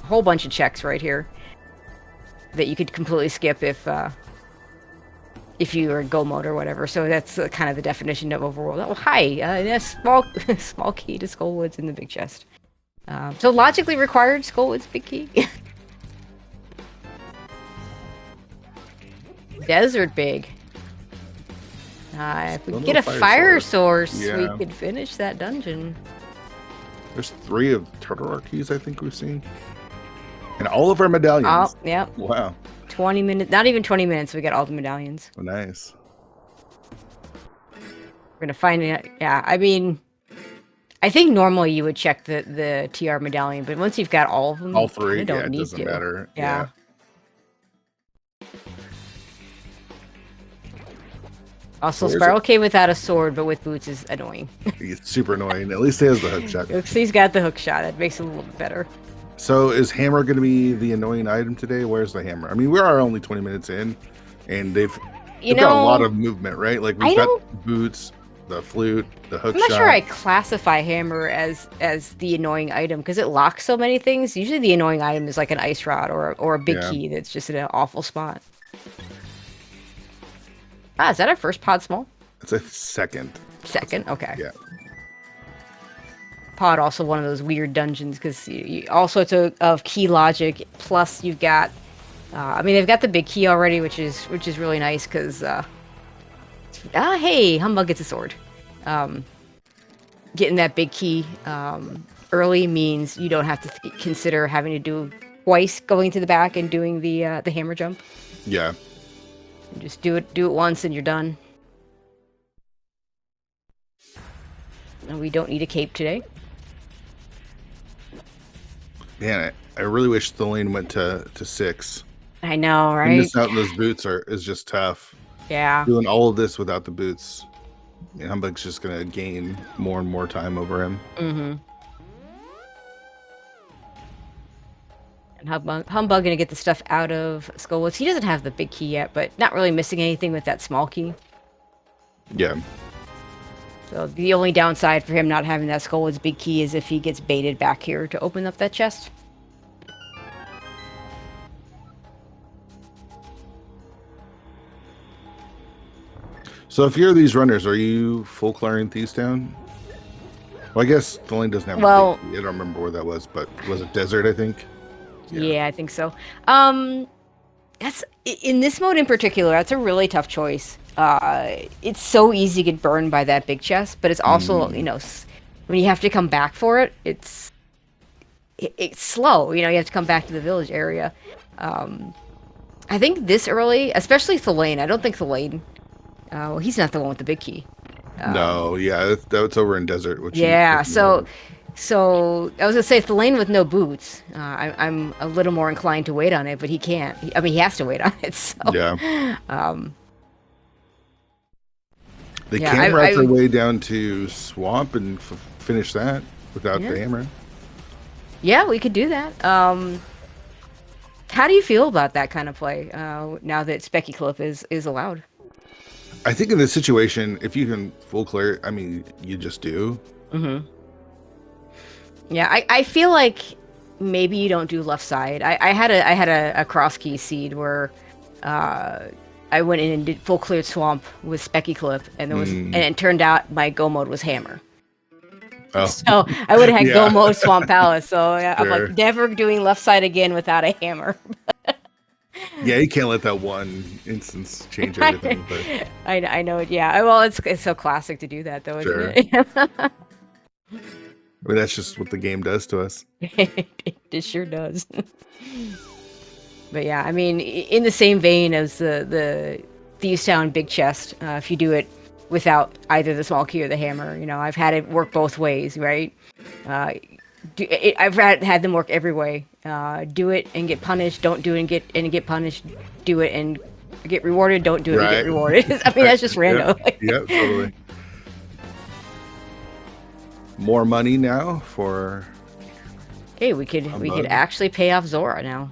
whole bunch of checks right here that you could completely skip if you were in go mode or whatever. So that's kind of the definition of overworld. Oh, hi, a small key to Skullwoods in the big chest. So logically required Skullwoods big key. Desert big. If we get a fire source, we could finish that dungeon. There's 3 of Turtle Rock keys I think we've seen. And all of our medallions. Oh, yep. Wow. 20 minutes, not even 20 minutes, we got all the medallions. Oh, nice. We're gonna find it. Yeah, I mean, I think normally you would check the TR medallion, but once you've got all of them, all 3, don't it need doesn't to. matter. Yeah. Also, Spiral Cave without a sword, but with boots is annoying. It's super annoying. At least he has the hook shot. He's got the hook shot. That makes it a little bit better. So is hammer going to be the annoying item today? Where's the hammer? I mean, we are only 20 minutes in, and they've got a lot of movement, right? Like we've got boots, the flute, the hook shot. I'm not sure I classify hammer as the annoying item because it locks so many things. Usually the annoying item is like an ice rod or a big key that's just in an awful spot. Ah, is that our first pod small? It's a second. Second? Okay. Yeah. Pod also one of those weird dungeons because all sorts of key logic. Plus you've got, I mean, they've got the big key already, which is really nice because, hey, Humbug gets a sword. Getting that big key early means you don't have to consider having to do twice going to the back and doing the hammer jump. Yeah. Just do it once and you're done. And we don't need a cape today. Man, I really wish the lane went to 6. I know, right? Missing out on those boots is just tough. Yeah. Doing all of this without the boots, Humbug's just gonna gain more and more time over him. Mm-hmm. And Humbug gonna get the stuff out of Skullwoods. He doesn't have the big key yet, but not really missing anything with that small key. Yeah. So the only downside for him not having that Skullwoods big key is if he gets baited back here to open up that chest. So if you're these runners, are you full clearing Thieves Town? Well, I guess the lane doesn't have a big key. I don't remember where that was, but was it Desert, I think? Yeah, I think so. That's in this mode in particular. That's a really tough choice. It's so easy to get burned by that big chest, but it's also when you have to come back for it, it's slow. You have to come back to the village area. I think this early, especially Thelane. I don't think Thelane. Well, he's not the one with the big key. No, yeah, that's over in Desert. Which So I was gonna say Thelane with no boots. I'm a little more inclined to wait on it, but he can't. I mean, he has to wait on it. So yeah. They can route their way down to Swamp and finish that without the hammer. Yeah, we could do that. How do you feel about that kind of play now that Specky Clip is allowed? I think in this situation, if you can full clear, I mean, you just do. Mm-hmm. Yeah, I feel like maybe you don't do left side. I had a cross key seed where I went in and did full cleared swamp with Specky Clip, and there was and it turned out my go mode was hammer. Oh. So I would have had go mode Swamp Palace. So I'm like never doing left side again without a hammer. Yeah, you can't let that one instance change everything. But I know it. Yeah, well, it's so classic to do that though, isn't it? I mean, that's just what the game does to us. It sure does. But yeah, I mean, in the same vein as the Thieves Town big chest, if you do it without either the small key or the hammer, I've had it work both ways, right? I've had them work every way. Do it and get punished. Don't do it and get punished. Do it and get rewarded. Don't do it and get rewarded. I mean, that's just random. Yeah, totally. More money now for. Hey, we could actually pay off Zora now,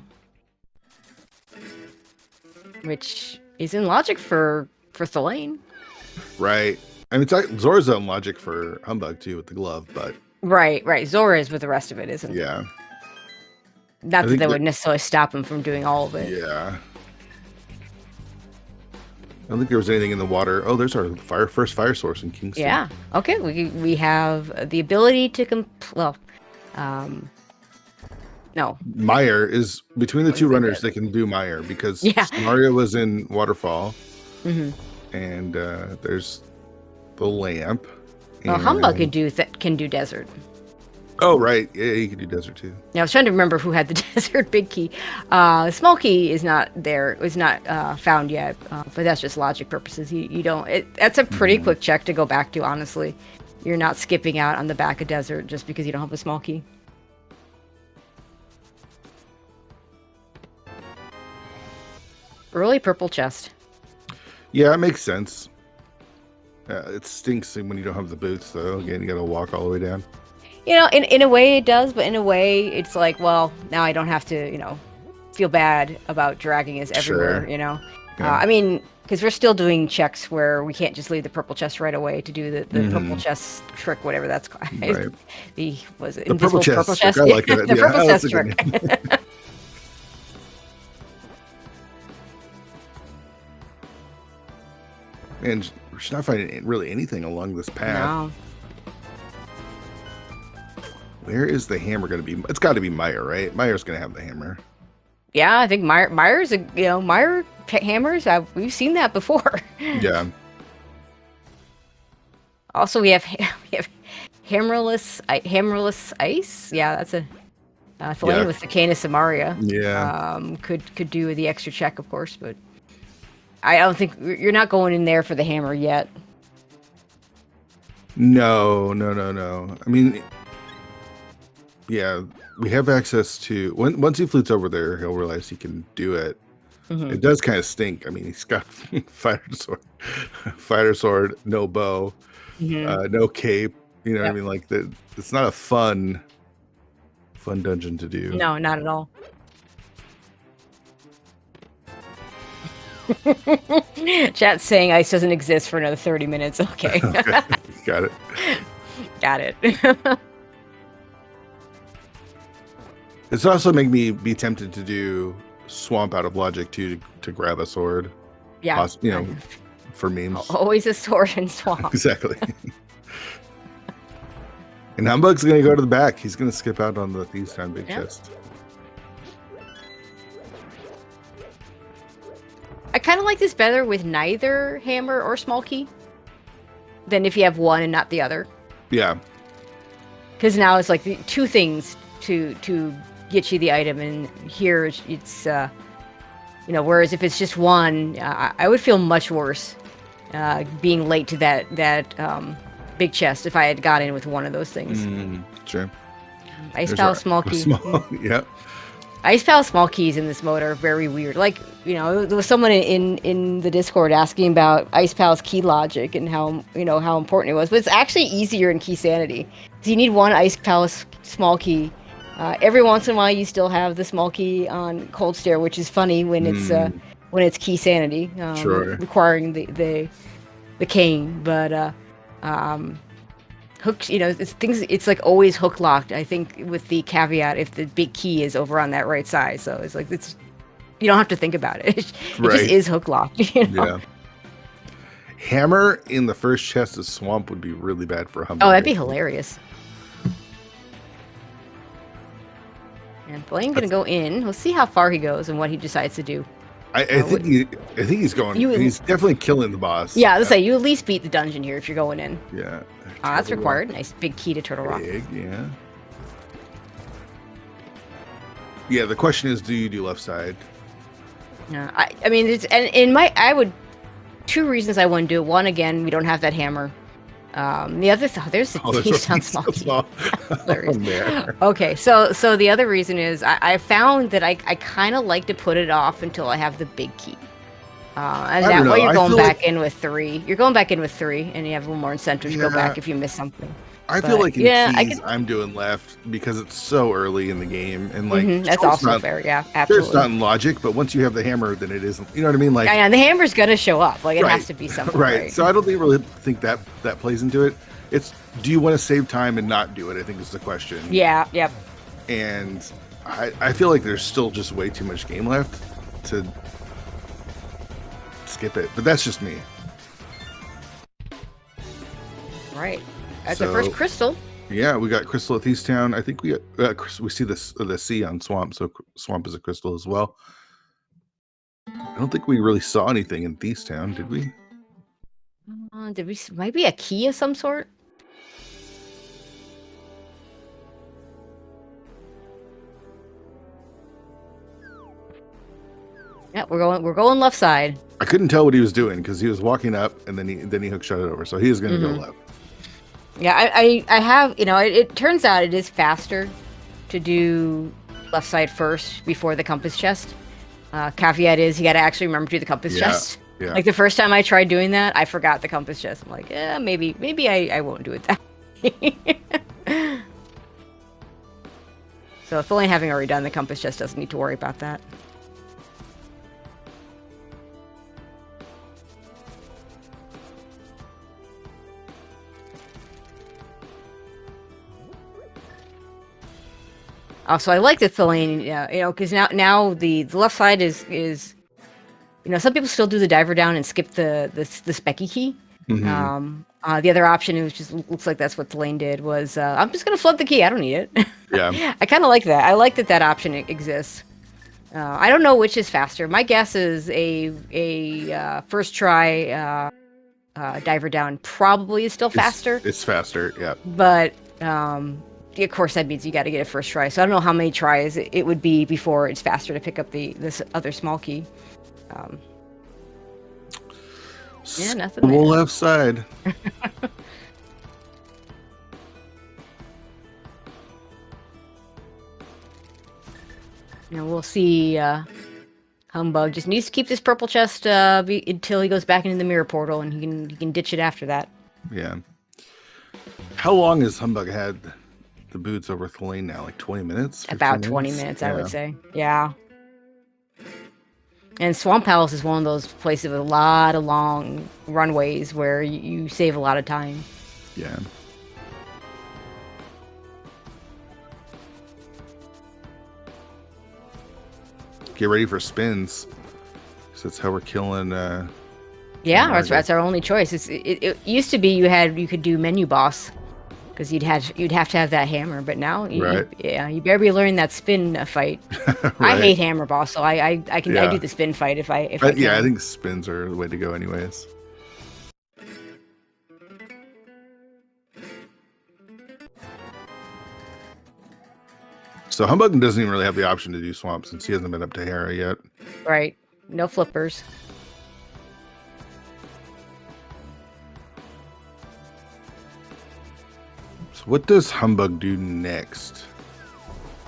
which is in logic for Thelane. Right. I mean, Zora's in logic for Humbug too with the glove, but. Right. Zora is with the rest of it, isn't it? Yeah. Not that would necessarily stop him from doing all of it. Yeah. I don't think there was anything in the water. Oh, there's our first fire source in Kingston. Yeah. Okay. We have the ability to no. Mire is between the two runners. They can do Mire because Mario was in Waterfall, and there's the lamp. Well, Humbug can do desert. Oh right, yeah, he can do desert too. Now I was trying to remember who had the desert big key. Small key is not there. It was not found yet, but that's just logic purposes. You don't. That's a pretty quick check to go back to. Honestly, you're not skipping out on the back of desert just because you don't have a small key. Early purple chest. Yeah, it makes sense. It stinks when you don't have the boots, though. Again, you got to walk all the way down. You know, in a way it does, but in a way it's like, well, now I don't have to, feel bad about dragging us everywhere, Yeah. I mean, because we're still doing checks where we can't just leave the purple chest right away to do the purple chest trick, whatever that's called. Right. The purple chest trick. I like it. The purple chest trick. And we're not finding really anything along this path. No. Where is the hammer going to be? It's got to be Mire, right? Mire's going to have the hammer. Yeah, I think Mire's Mire hammers. We've seen that before. Yeah. Also, we have hammerless ice. Yeah, that's a Thelane with the Canis Samaria. Yeah. Could do the extra check, of course, but I don't think you're not going in there for the hammer yet. No. I mean. Yeah, we have access to once he flutes over there, he'll realize he can do it. It does kind of stink. I mean, he's got fighter sword, no bow, no cape. You know what I mean? Like that. It's not a fun dungeon to do. No, not at all. Chat's saying ice doesn't exist for another 30 minutes. Okay. Okay. Got it. Got it. It's also make me be tempted to do swamp out of logic too to grab a sword. Yeah. For memes. Always a sword and swamp. Exactly. And Humbug's gonna go to the back. He's gonna skip out on the Thieves' Town big chest. I kind of like this better with neither hammer or small key than if you have one and not the other. Yeah. Because now it's like the two things to get you the item, and here it's whereas if it's just one, I would feel much worse being late to that big chest if I had got in with one of those things. Sure. Ice Pal small key. Yep. Ice Pal small keys in this mode are very weird. Like, there was someone in the Discord asking about Ice Pal's key logic and how important it was. But it's actually easier in Key Sanity. So you need one Ice Pal small key. Every once in a while, you still have the small key on Cold Stare, which is funny when it's Key Sanity, requiring the cane. But hooks, it's like always hook locked. I think with the caveat if the big key is over on that right side, so it's like you don't have to think about it. It just is hook locked. Yeah. Hammer in the first chest of swamp would be really bad for Humbug. Oh, that'd be hilarious. And Blaine gonna go in. We'll see how far he goes and what he decides to do. I think he's going. He's definitely killing the boss. Yeah, let's say you at least beat the dungeon here if you're going in. Yeah. That's required. Nice big key to Turtle Rock. Yeah. Yeah. The question is, do you do left side? I mean, two reasons I wouldn't do it. One, again, we don't have that hammer. The other there's the T-Sound small key. Okay, so the other reason is I found that I kind of like to put it off until I have the big key. And that way you're going back in with 3. You're going back in with 3, and you have a little more incentive to go back if you miss something. I feel like in keys, I'm doing left because it's so early in the game, and like that's also fair. Yeah, absolutely. Sure, it's not in logic, but once you have the hammer, then it isn't. You know what I mean? Like, and the hammer's gonna show up. Like it has to be something. Right. So I don't really think that plays into it. It's do you want to save time and not do it? I think is the question. Yeah. Yep. And I feel like there's still just way too much game left to skip it, but that's just me. Right. That's our first crystal. Yeah, we got crystal at Thiefstown. I think we see the sea on Swamp, so Swamp is a crystal as well. I don't think we really saw anything in Thiefstown, did we? Did we? Might be a key of some sort. Yeah, we're going left side. I couldn't tell what he was doing because he was walking up and then he hook shot it over, so he was going to go left. Yeah, I have, it turns out it is faster to do left side first before the compass chest. Caveat is you got to actually remember to do the compass chest. Yeah. Like the first time I tried doing that, I forgot the compass chest. I'm like, yeah, maybe I won't do it that way. So Thulain having already done the compass chest doesn't need to worry about that. Also, I like the Thulain, because now the left side is some people still do the diver down and skip the specky key. Mm-hmm. The other option, it just looks like that's what Thulain did, was I'm just gonna flood the key. I don't need it. Yeah. I kind of like that. I like that option exists. I don't know which is faster. My guess is a first try diver down probably is still faster. It's faster, yeah. But of course, that means you got to get a first try. So I don't know how many tries it would be before it's faster to pick up this other small key. Yeah, nothing. The left side. We'll see. Humbug just needs to keep this purple chest until he goes back into the mirror portal, and he can ditch it after that. Yeah. How long has Humbug had the boots over Thulain now? Like 20 minutes? About 20 minutes, I would say. Yeah. And Swamp Palace is one of those places with a lot of long runways where you save a lot of time. Yeah. Get ready for spins. So that's how we're killing. Yeah, that's our only choice. It used to be you could do menu boss because you'd have to have that hammer, but now you better be learning that spin fight. Right. I hate hammer boss, so I do the spin fight if I can. Yeah, I think spins are the way to go, anyways. So Humbug doesn't even really have the option to do swamp since he hasn't been up to Hera yet. Right. No flippers. So what does Humbug do next?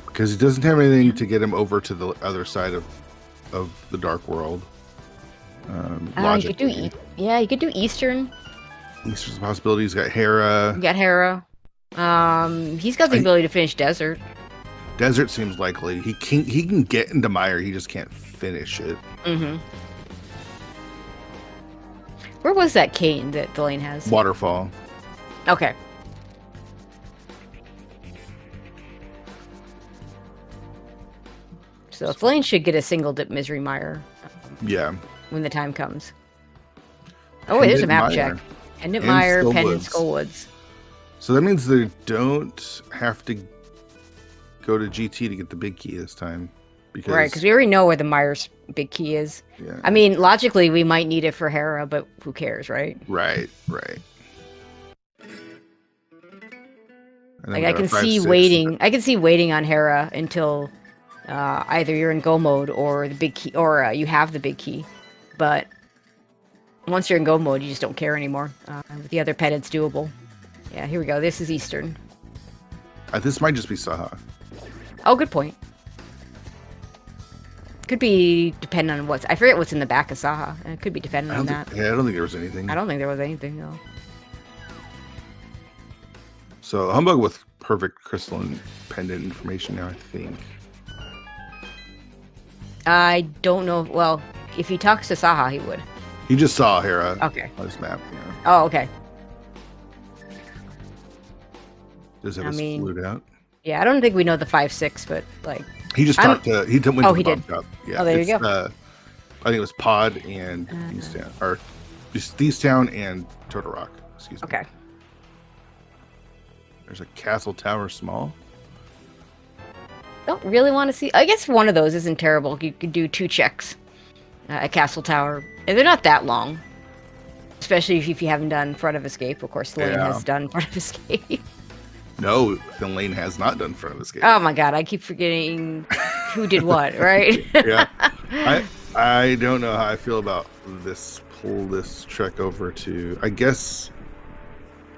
Because he doesn't have anything to get him over to the other side of the Dark World. You could do Eastern. Eastern's a possibility. He's got Hera. You got Hera. He's got the ability to finish Desert. Desert seems likely. He can get into Mire. He just can't finish it. Mm-hmm. Where was that cane that Thulain has? Waterfall. Okay. So Thulain should get a single dip Misery Mire. Yeah. When the time comes. Oh, wait, there's a map check. Pendant Mire, Pendant Skullwoods. So that means they don't have to go to GT to get the big key this time. Because we already know where the Mire's big key is. Yeah. I mean, logically, we might need it for Hera, but who cares, right? Right. Like I can see waiting on Hera until either you're in go mode or the big key, or you have the big key. But once you're in go mode, you just don't care anymore. With the other pet, it's doable. Yeah, here we go. This is Eastern. This might just be Saha. Oh, good point. Could be depending on I forget what's in the back of Saha. It could be dependent on that. I don't think there was anything. I don't think there was anything, though. So Humbug with perfect crystalline pendant information now, I think. I don't know. Well, if he talks to Saha, he would. He just saw Hera. Okay. On his map. Yeah. Oh, okay. Does have his flute out? Yeah, I don't think we know the 5-6, but like. He just talked to. He went to the did. shop. Yeah. Oh, there you go. I think it was Pod and Thiestown, or just Thiestown and Turtle Rock. Excuse me. Okay. There's a Castle Tower small. Don't really want to see. I guess one of those isn't terrible. You could do 2 checks at Castle Tower, and they're not that long. Especially if you haven't done Front of Escape. Of course, Lane has done Front of Escape. No, the Lane has not done Front of Escape. Oh my god, I keep forgetting who did what, right? Yeah. I don't know how I feel about this. Pull this trek over to. I guess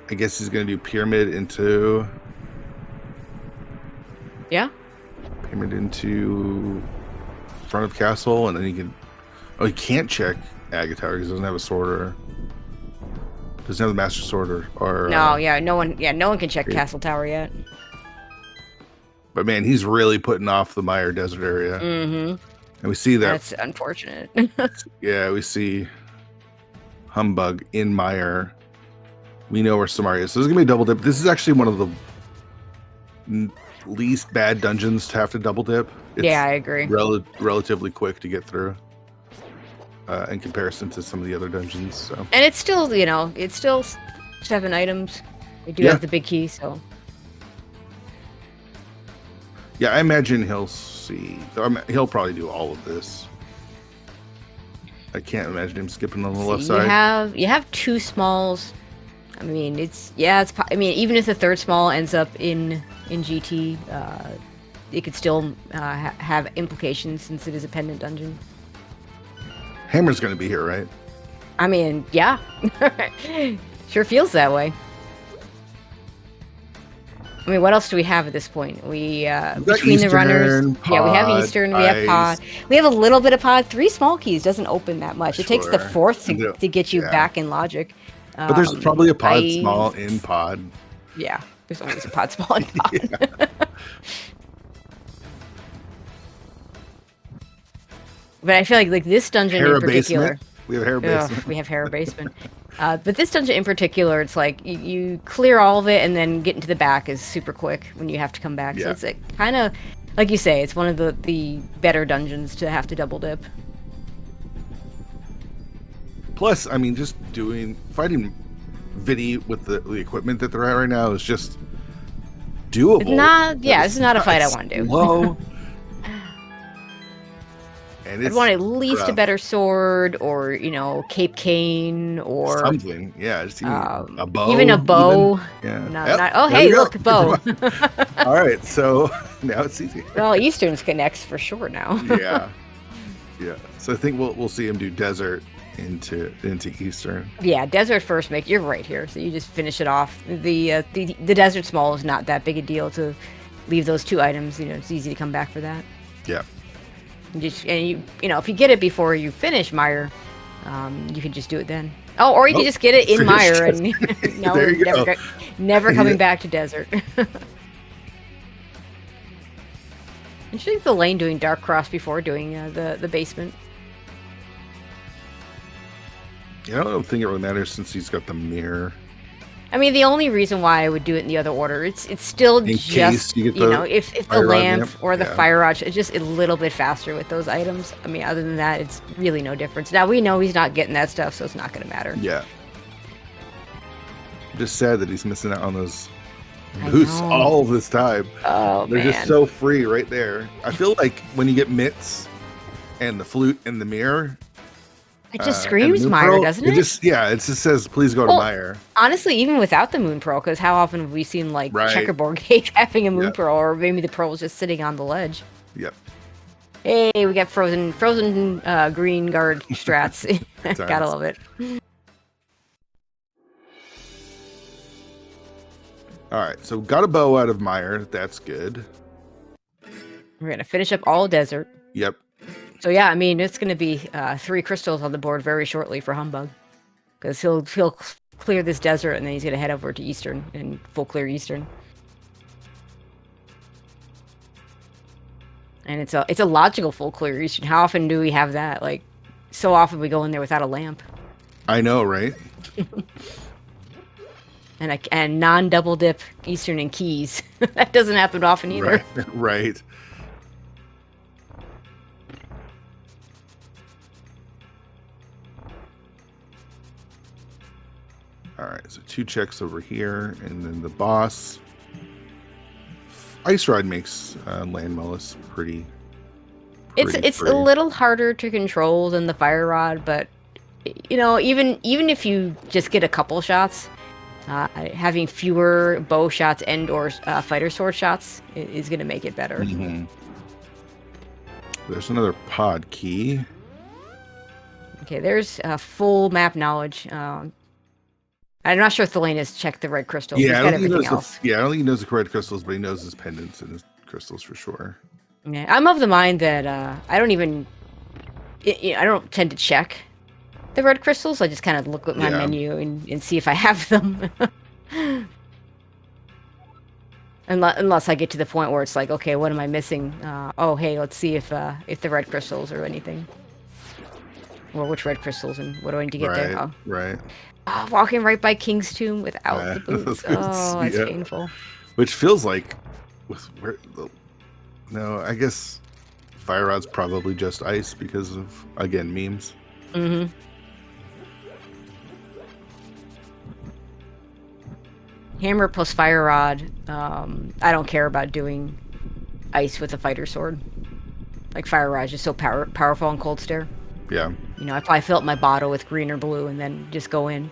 he's gonna do Pyramid into. Yeah. Pyramid into Front of Castle, and then he can. Oh, he can't check Aga Tower because he doesn't have a sorter. Doesn't have the Master Sorter or. No, no one can check Castle Tower yet. But man, he's really putting off the Mire Desert area. Mm-hmm. And we see that. That's unfortunate. Yeah, we see Humbug in Mire. We know where Samari is. So this is going to be a double dip. This is actually one of the least bad dungeons to have to double dip. It's yeah, I agree. Relatively quick to get through in comparison to some of the other dungeons. So. And it's still, it's still 7 items. We do have the big key, so. Yeah, I imagine he'll see. He'll probably do all of this. I can't imagine him skipping on the left side. You have 2 smalls. I mean, even if the 3rd small ends up in GT, it could still have implications since it is a pendant dungeon. Hammer's going to be here, right? I mean, yeah. Sure feels that way. I mean, what else do we have at this point? We between Eastern, the runners, Pod, we have Eastern, we have Pod, we have a little bit of Pod. 3 small keys doesn't open that much. It takes the 4th to get you back in logic. But there's probably a Pod small in Pod. Yeah, there's always a Pod small in Pod. But I feel like this dungeon in particular. Basement. We have Hera Basement. We have Hera Basement. But this dungeon in particular, it's like you clear all of it and then get into the back is super quick when you have to come back. Yeah. So it's kind of, like you say, it's one of the better dungeons to have to double dip. Plus, I mean, just fighting Vidi with the equipment that they're at right now is just doable. This is not a fight I want to do. Whoa. I'd want at least a better sword, or Cape Cane, or something. Yeah, just even a bow. Even a bow. Even. Yeah. Oh, hey, look, bow. All right, so now it's easy. Well, Eastern's connects for sure now. Yeah. So I think we'll see him do desert into Eastern. Yeah, desert first. You're right here. So you just finish it off. The desert small is not that big a deal to leave those 2 items. It's easy to come back for that. Yeah. If you get it before you finish Mire, you can just do it then. Oh, or you can just get it in Mire and never coming back to desert. You should leave the Lane doing Dark Cross before doing the basement. Yeah, I don't think it really matters since he's got the mirror. I mean, the only reason why I would do it in the other order, it's still in just, if the lamp or the fire rod, it's just a little bit faster with those items. I mean, other than that, it's really no difference. Now, we know he's not getting that stuff, so it's not going to matter. Yeah. I'm just sad that he's missing out on those boosts all this time. Oh, They're just so free right there. I feel like when you get mitts and the flute and the mirror, it just screams Mire, doesn't it? It just says, please go to Mire. Honestly, even without the Moon Pearl, because how often have we seen, Checkerboard Cave having a Moon Pearl, or maybe the Pearl was just sitting on the ledge? Yep. Hey, we got frozen green guard strats. Gotta love it. All right, so got a bow out of Mire. That's good. We're going to finish up all desert. Yep. So yeah, I mean, it's going to be 3 crystals on the board very shortly for Humbug, because he'll clear this desert and then he's going to head over to Eastern and full clear Eastern. And it's a logical full clear Eastern. How often do we have that? Like, so often we go in there without a lamp. I know, right? and non-double dip Eastern and keys. That doesn't happen often either. Right. All right, so 2 checks over here, and then the boss. Ice Rod makes Land Mollusk pretty It's a free. little harder to control than the Fire Rod, but you know, even if you just get a couple shots, having fewer bow shots and or fighter sword shots is going to make it better. Mm-hmm. There's another pod key. Okay, there's full map knowledge. I'm not sure if Thelaine has checked the red crystals. Yeah, He's got everything else. I don't think he knows the red crystals, but he knows his pendants and his crystals for sure. Yeah, I'm of the mind that I don't even... I don't tend to check the red crystals. I just kind of look at my menu and see if I have them. Unless I get to the point where it's like, okay, what am I missing? Oh, hey, let's see if the red crystals or anything. Or which red crystals and what do I need to get there? Oh. Right. Oh, walking right by King's Tomb without the boots. Oh, that's painful. Which feels like... No, I guess Fire Rod's probably just ice because of, again, memes. Mm-hmm. Hammer plus Fire Rod. I don't care about doing ice with a fighter sword. Like Fire Rod is just so powerful on Cold Stare. Yeah. You know, I probably fill up my bottle with green or blue and then just go in.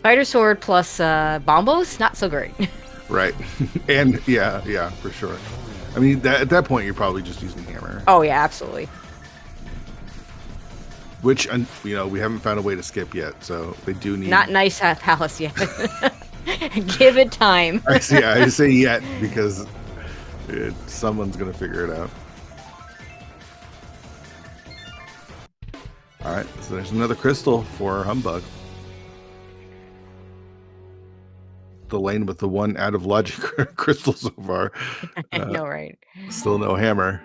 Fighter sword plus bombos, not so great. Right. And yeah, for sure. I mean, at that point, you're probably just using hammer. Oh yeah, absolutely. Which, you know, we haven't found a way to skip yet, so they do need... Not nice palace yet. Give it time. I say yet because someone's going to figure it out. All right, so there's another crystal for Humbug. The lane with the one out of logic crystal so far. I know, right? Still no hammer.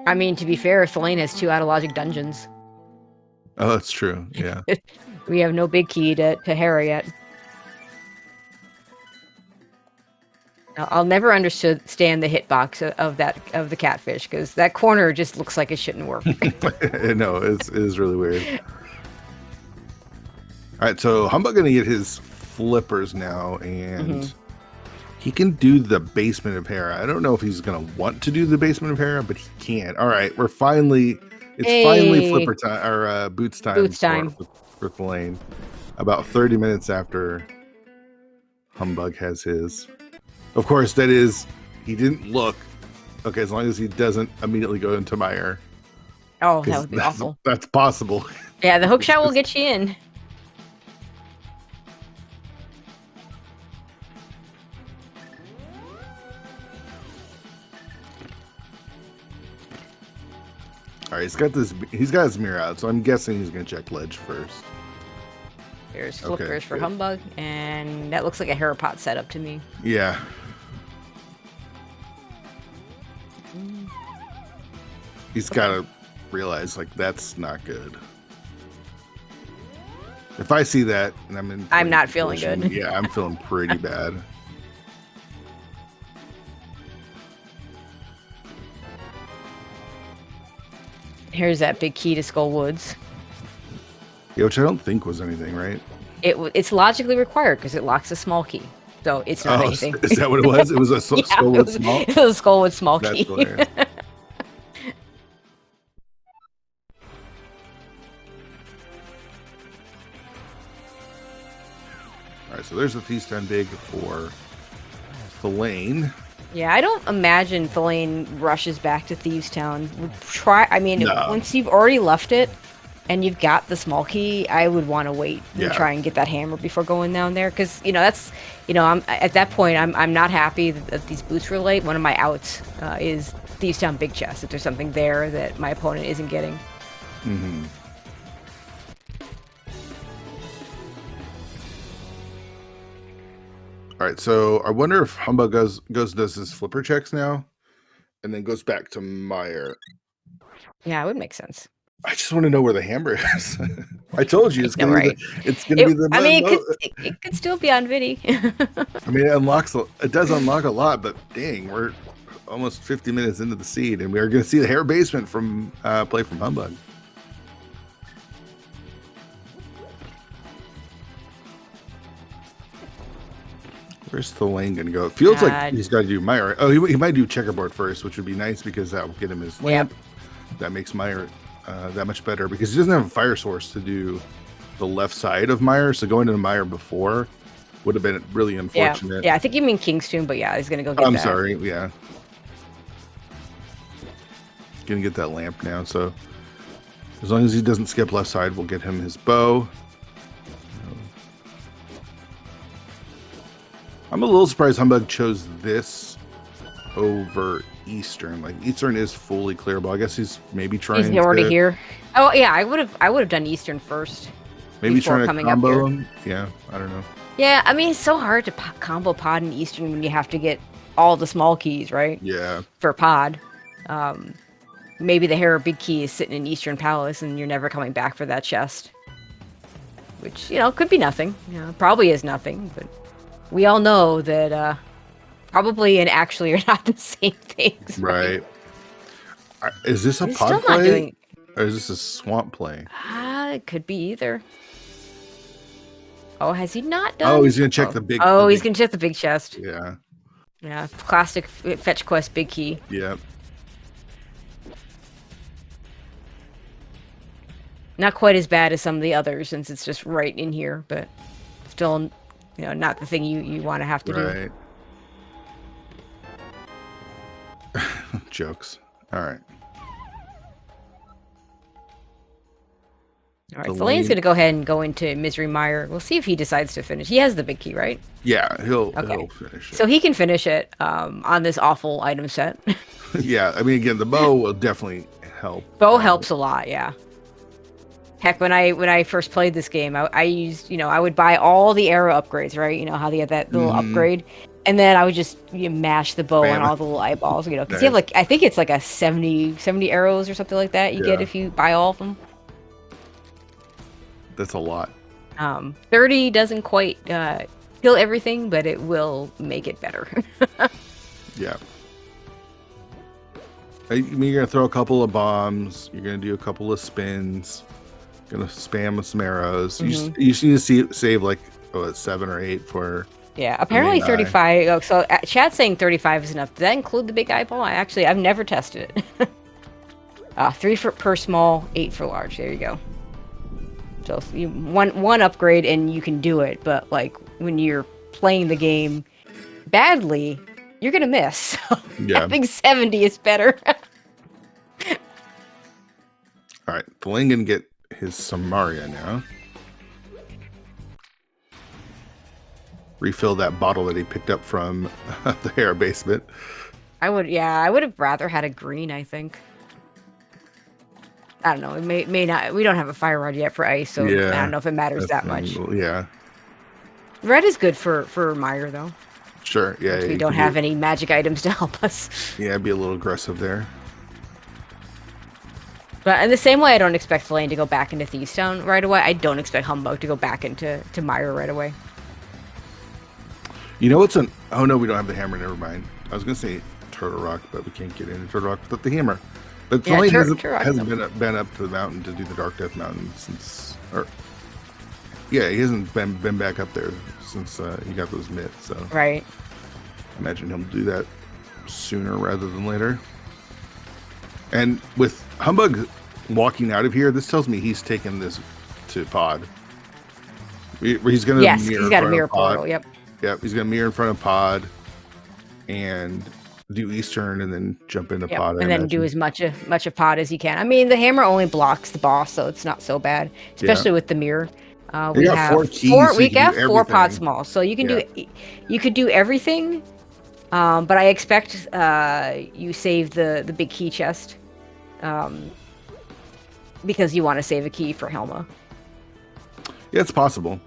I mean, to be fair, Thelaine has 2 out of logic dungeons. Oh, that's true. Yeah. We have no big key to Hera yet. I'll never understand the hitbox of the catfish because that corner just looks like it shouldn't work. No, it is really weird. All right, so Humbug gonna get his flippers now, and he can do the basement of Hera. I don't know if he's gonna want to do the basement of Hera, but he can. All right, it's finally flipper time or boots time. For Thelaine. About 30 minutes after Humbug has his. Of course, that is, he didn't look. Okay, as long as he doesn't immediately go into Meyer. Oh, that would be awful. That's possible. Yeah, the hook shot will get you in. All right, he's got his mirror out, so I'm guessing he's going to check ledge first. There's flippers for Humbug, and that looks like a Hera pot setup to me. Yeah. He's got to realize, like, that's not good. If I see that, and I'm not feeling good. Yeah, I'm feeling pretty bad. Here's that big key to Skull Woods. Yeah, which I don't think was anything, right? It's logically required because it locks a small key. So it's not anything. Is that what it was? It was a Skullwood small? It was a Skullwood small key. Hilarious. All right, so there's the Feast-Time Big for Thelaine. Yeah, I don't imagine Thelaine rushes back to Thieves Town. Once you've already left it and you've got the small key, I would want to wait and try and get that hammer before going down there. Because, I'm at that point, I'm not happy that these boots were late. One of my outs is Thieves Town Big Chest, if there's something there that my opponent isn't getting. Mm-hmm. All right, so I wonder if Humbug does his flipper checks now, and then goes back to Meyer. Yeah, it would make sense. I just want to know where the hammer is. I told you it's going to be the. I mean, it could still be on Vidi. I mean, it does unlock a lot, but dang, we're almost 50 minutes into the seed, and we are going to see the hair basement from play from Humbug. Where's the lane gonna go? It feels like Uh, he's got to do Meyer. Oh, he might do checkerboard first, which would be nice because that will get him his lamp. That makes Meyer that much better because he doesn't have a fire source to do the left side of Meyer. So going to Meyer before would have been really unfortunate. Yeah, I think you mean Kingstoon, but yeah, he's gonna go get I'm that. sorry. Yeah. Gonna get that lamp now. So as long as he doesn't skip left side, we'll get him his bow. I'm a little surprised Humbug chose this over Eastern. Like Eastern is fully clearable. I guess he's maybe trying. He's already here. Oh yeah, I would have done Eastern first. Maybe trying to coming combo up here. him. Yeah, I don't know. Yeah, I mean it's so hard to combo pod and Eastern when you have to get all the small keys, right? Yeah. For pod. Maybe the Hera big key is sitting in Eastern Palace and you're never coming back for that chest. Which, could be nothing. Probably is nothing, but we all know that probably and actually are not the same things. Right. Is this a He's pod still play? not doing... Or is this a swamp play? It could be either. Oh, has he not done? Oh, he's gonna check the big. Oh, he's gonna check the big chest. Yeah. Yeah, classic fetch quest big key. Yep. Not quite as bad as some of the others since it's just right in here, but still, not the thing you want to have to do. Right. Jokes. All right. All right, so Lane's going to go ahead and go into Misery Mire. We'll see if he decides to finish. He has the big key, right? Yeah, he'll finish it. So he can finish it on this awful item set. Yeah, I mean, again, the bow will definitely help. Bow helps a lot, yeah. Heck, when I first played this game, I used, I would buy all the arrow upgrades, right? You know how they have that little upgrade? And then I would just mash the bow on all the little eyeballs, because you have I think it's like a 70 arrows or something like that you get if you buy all of them. That's a lot. 30 doesn't quite kill everything, but it will make it better. Yeah. I mean, you're going to throw a couple of bombs. You're going to do a couple of spins. Going to spam with some arrows. Mm-hmm. You just need to save like 7 or 8 for... Yeah, apparently 35. Oh, so chat's saying 35 is enough. Does that include the big eyeball? I've never tested it. 3 per small, 8 for large. There you go. So one upgrade and you can do it, but like when you're playing the game badly, you're gonna miss. So I think 70 is better. All right, the Lane gonna get his Samaria now. Refill that bottle that he picked up from the Hera basement. I would have rather had a green, I think. I don't know. It may not. We don't have a fire rod yet for ice, so I don't know if it matters that much. Yeah. Red is good for Mire, though. Sure. Yeah. We don't have any magic items to help us. Yeah, be a little aggressive there. But in the same way, I don't expect Flame to go back into Thieves Town right away. I don't expect Humbug to go back into Mire right away. You know what's an... Oh, no, we don't have the hammer. Never mind. I was going to say Turtle Rock, but we can't get into Turtle Rock without the hammer. But Flame hasn't been up to the mountain to do the Dark Death Mountain since... he hasn't been back up there since he got those mitts. So right. Imagine him do that sooner rather than later. And with Humbug walking out of here, this tells me he's taken this to pod. He's going to he's got a mirror portal. Yep, he's going to mirror in front of pod and do Eastern and then jump into pod. And then do as much of pod as he can. I mean, the hammer only blocks the boss, so it's not so bad, especially with the mirror. We have 4 keys. We got 4 pod smalls, so you can you could do everything. But I expect you save the big key chest, because you want to save a key for Helma. Yeah, it's possible.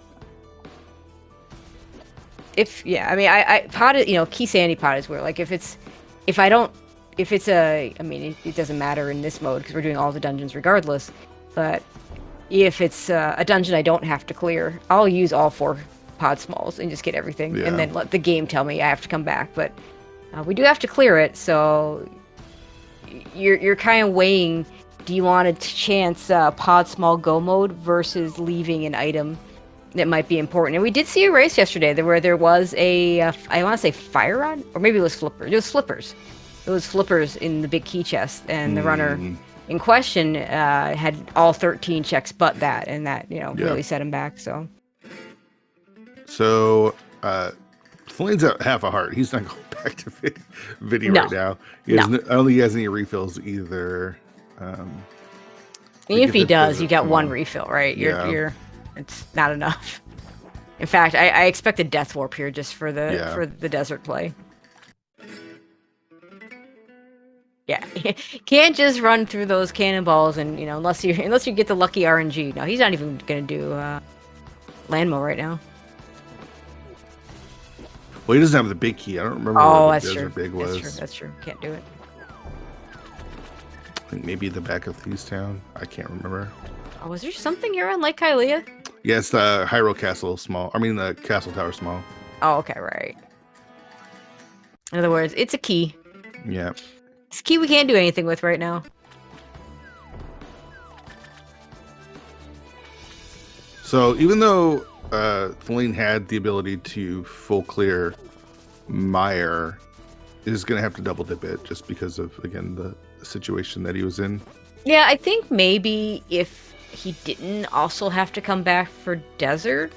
I pod is, key sandy pod is where, like, it doesn't matter in this mode because we're doing all the dungeons regardless. But if it's a dungeon I don't have to clear, I'll use all 4 pod smalls and just get everything, and then let the game tell me I have to come back. But we do have to clear it, so you're kind of weighing: do you want to chance pod small go mode versus leaving an item that might be important. And we did see a race yesterday where there was a, I want to say fire rod, or maybe it was flippers. It was flippers. Those flippers in the big key chest, and the runner in question had all 13 checks but that, and that, you know, really set him back. So Flane's at half a heart. He's not going back to Vidi right now. I don't think he has any refills either. If he does, you got one refill, right? It's not enough. In fact, I expect a death warp here just for the desert play. Yeah, can't just run through those cannonballs, and you know, unless you get the lucky RNG. No, he's not even gonna do Landmo right now. Well, he doesn't have the big key. I don't remember what the desert big was. That's true. Can't do it. I think maybe the back of Thiestown. I can't remember. Oh, was there something here on Lake Hylia? Yeah, it's the Hyrule Castle small. I mean, the Castle Tower small. Oh, okay, right. In other words, it's a key. Yeah. It's a key we can't do anything with right now. So even though Feline had the ability to full clear, Meyer is going to have to double dip it just because of, again, the situation that he was in. Yeah, I think maybe if he didn't also have to come back for Desert,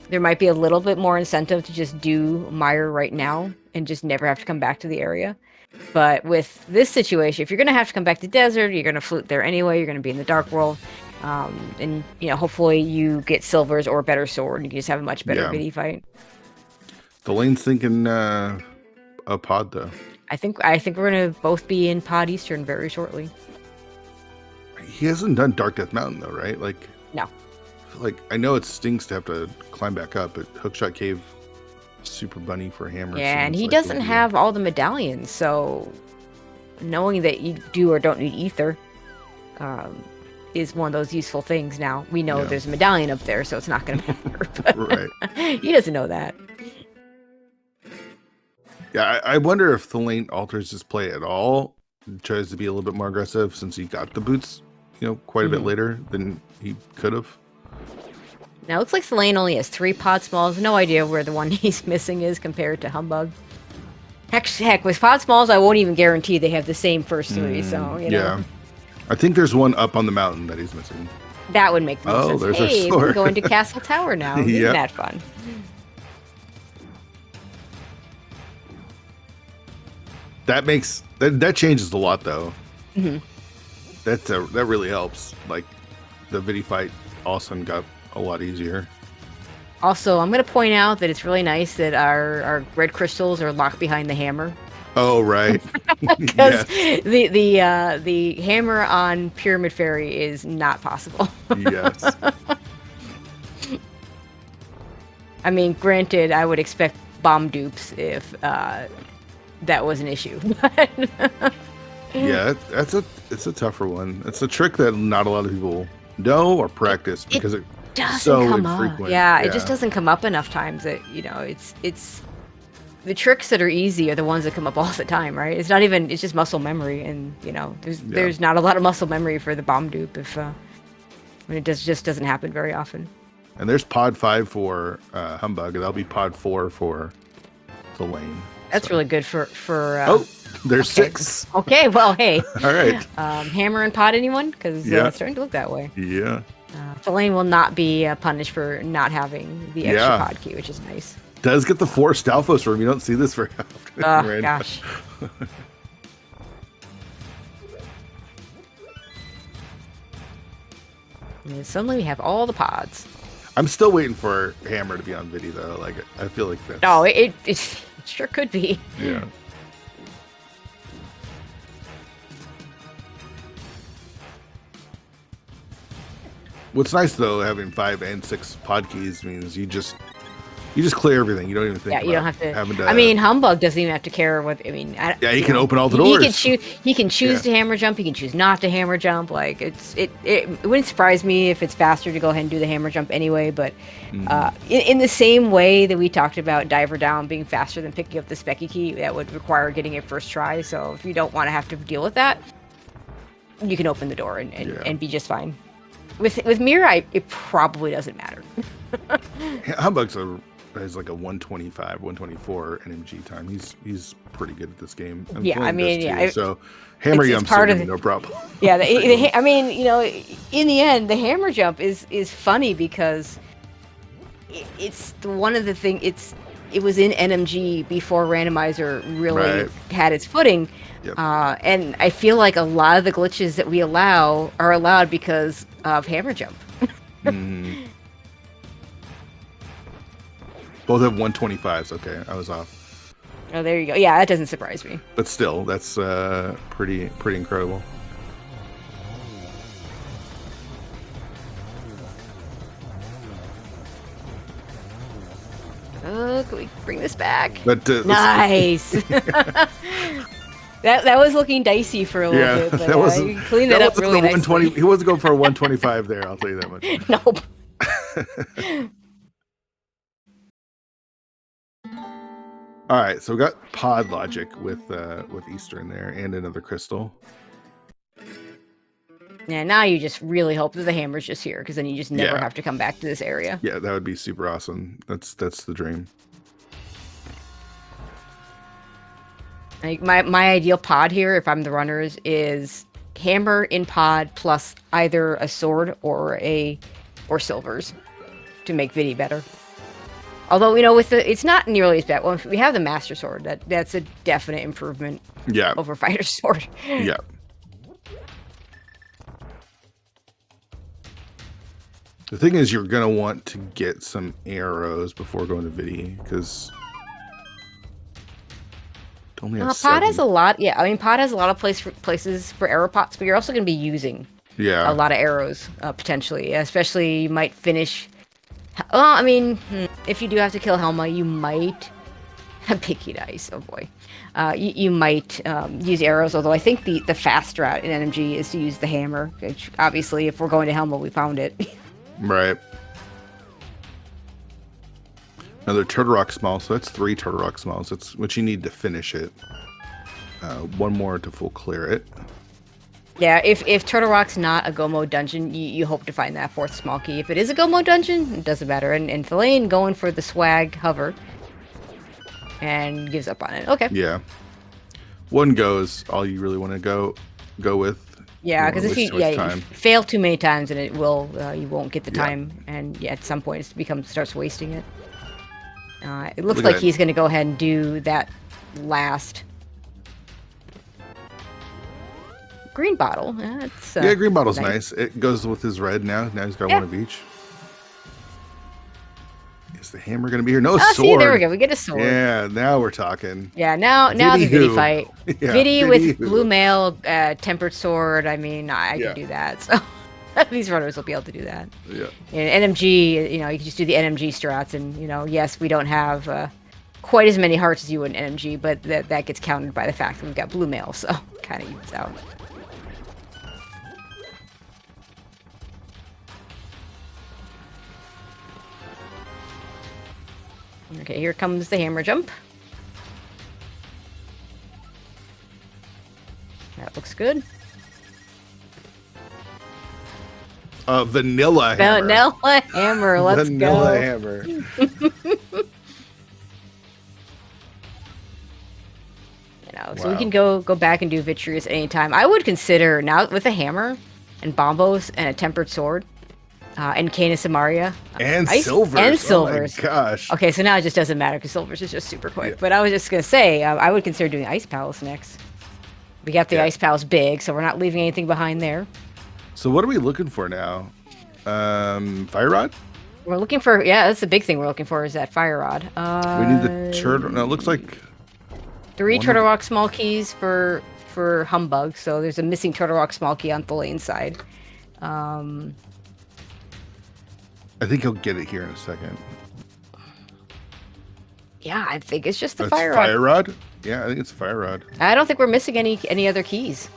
there might be a little bit more incentive to just do Meyer right now and just never have to come back to the area. But with this situation, if you're going to have to come back to Desert, you're going to flute there anyway, you're going to be in the Dark World, and you know, hopefully you get Silvers or better sword, and you can just have a much better Vidi fight. The lane's thinking a pod, though. I think we're going to both be in Pod Eastern very shortly. He hasn't done Dark Death Mountain, though, right? Like, no. I know it stinks to have to climb back up, but Hookshot Cave, super bunny for hammer. Yeah, and he doesn't have all the medallions, so knowing that you do or don't need ether is one of those useful things now. We know there's a medallion up there, so it's not going to matter. But right. He doesn't know that. Yeah, I wonder if the lane alters his play at all, tries to be a little bit more aggressive since he got the boots, you know, quite a bit later than he could have. Now, it looks like Selene only has 3 pod smalls. No idea where the one he's missing is compared to Humbug. Heck, with pod smalls, I won't even guarantee they have the same first 3, so, you know. Yeah. I think there's one up on the mountain that he's missing. That would make more sense. There's hey, our we can go into Castle Tower now. Isn't that fun? That changes a lot, though. That really helps. Like, the Vidi fight all of a sudden got a lot easier. Also, I'm going to point out that it's really nice that our red crystals are locked behind the hammer. Oh, right. Because the hammer on Pyramid Fairy is not possible. Yes. I mean, granted, I would expect bomb dupes if that was an issue. Yeah, it's a tougher one. It's a trick that not a lot of people know or practice because it doesn't so come infrequent. up. Yeah, it just doesn't come up enough times that, you know, it's the tricks that are easy are the ones that come up all the time, right? It's just muscle memory, and you know, there's not a lot of muscle memory for the bomb dupe if when it just doesn't happen very often. And there's pod 5 for Humbug, and that'll be pod 4 for the lane. That's really good for there's 6. Okay, well, hey. All right. Hammer and pod, anyone? Because it's starting to look that way. Yeah. Feline will not be punished for not having the extra pod key, which is nice. Does get the 4 Stalfos room. You don't see this very often. Oh, gosh. And suddenly we have all the pods. I'm still waiting for Hammer to be on Vidi, though. Like, I feel like that's... Oh, it sure could be. Yeah. What's nice, though, having 5 and 6 pod keys means you just clear everything. You don't even think about you don't have to. having to... I mean, Humbug doesn't even have to care what... I mean... he can open all the doors. He can choose to hammer jump. He can choose not to hammer jump. Like, it wouldn't surprise me if it's faster to go ahead and do the hammer jump anyway, but in the same way that we talked about Diver Down being faster than picking up the Specky key, that would require getting it first try. So if you don't want to have to deal with that, you can open the door and be just fine. With Mirror, it probably doesn't matter. Humbug's has like a 125, 124 NMG time. He's pretty good at this game. And Yeah, I Flame mean, does too, yeah, so hammer it's jumps part are of gonna be no problem. Yeah, I mean, you know, in the end, the hammer jump is funny because it's one of the thing. It was in NMG before Randomizer really Right. had its footing, Yep. and I feel like a lot of the glitches that we allow are allowed because of hammer jump. Mhm. Both have 125s. Okay, I was off. Oh, there you go. Yeah, that doesn't surprise me. But still, that's pretty incredible. Can we bring this back? But Nice. That was looking dicey for a little bit, but that wasn't. you cleaned it up really nicely. He wasn't going for a 125 there. I'll tell you that much. Nope. All right, so we got pod logic with Easter in there and another crystal. Yeah, now you just really hope that the hammer's just here, because then you just never Yeah. have to come back to this area. Yeah, that would be super awesome. That's the dream. Like my ideal pod here, if I'm the runners, is hammer in pod plus either a sword or silvers to make Vidi better. Although, you know, it's not nearly as bad. Well, if we have the master sword, that's a definite improvement. Yeah. Over fighter sword. Yeah. The thing is, you're gonna want to get some arrows before going to Vidi, because only have Pod has a lot. Yeah, I mean, pod has a lot of places for arrow pots, but you're also going to be using a lot of arrows potentially. Especially, you might finish. Well, I mean, if you do have to kill Helma, you might. Picky dice. Oh boy, you might use arrows. Although I think the fast route in NMG is to use the hammer. Which obviously, if we're going to Helma, we found it. Right. Another Turtle Rock Small, so that's 3 Turtle Rock Smalls. That's what you need to finish it. One more to full clear it. Yeah, if Turtle Rock's not a go mode dungeon, you hope to find that 4th small key. If it is a go mode dungeon, it doesn't matter. And Thelaine going for the swag hover and gives up on it. Okay. Yeah. One goes all you really want to go with. Yeah, because if you fail too many times, and it will you won't get the time, and at some point it starts wasting it. It looks like he's going to go ahead and do that last green bottle. Green bottle's nice. It goes with his red now. Now he's got one of each. Is the hammer going to be here? No sword. See, there we go. We get a sword. Yeah, now we're talking. Yeah, now the Vidi fight. Yeah, Vidi with blue mail, tempered sword. I mean, I can do that. So these runners will be able to do that. Yeah. And NMG, you can just do the NMG strats, and yes, we don't have quite as many hearts as you would in NMG, but that gets countered by the fact that we've got blue mail, so kind of evens out. Okay, here comes the hammer jump. That looks good. Vanilla hammer. Vanilla hammer, let's go. Vanilla hammer. So we can go back and do Vitreous anytime. I would consider, now with a hammer and bombos and a tempered sword, and Canis Samaria. And silvers. And silvers. Oh my gosh. Okay, so now it just doesn't matter because silvers is just super quick. Yeah. But I was just going to say, I would consider doing Ice Palace next. We got the Ice Palace big, so we're not leaving anything behind there. So what are we looking for now? Fire Rod? We're looking for, that's the big thing we're looking for is that Fire Rod. We need the turtle. No, it looks like 3 Turtle Rock small keys for Humbug. So there's a missing Turtle Rock small key on Thelaine's side. I think he'll get it here in a second. Yeah, I think it's just the Fire Rod. Fire Rod? Yeah, I think it's Fire Rod. I don't think we're missing any other keys.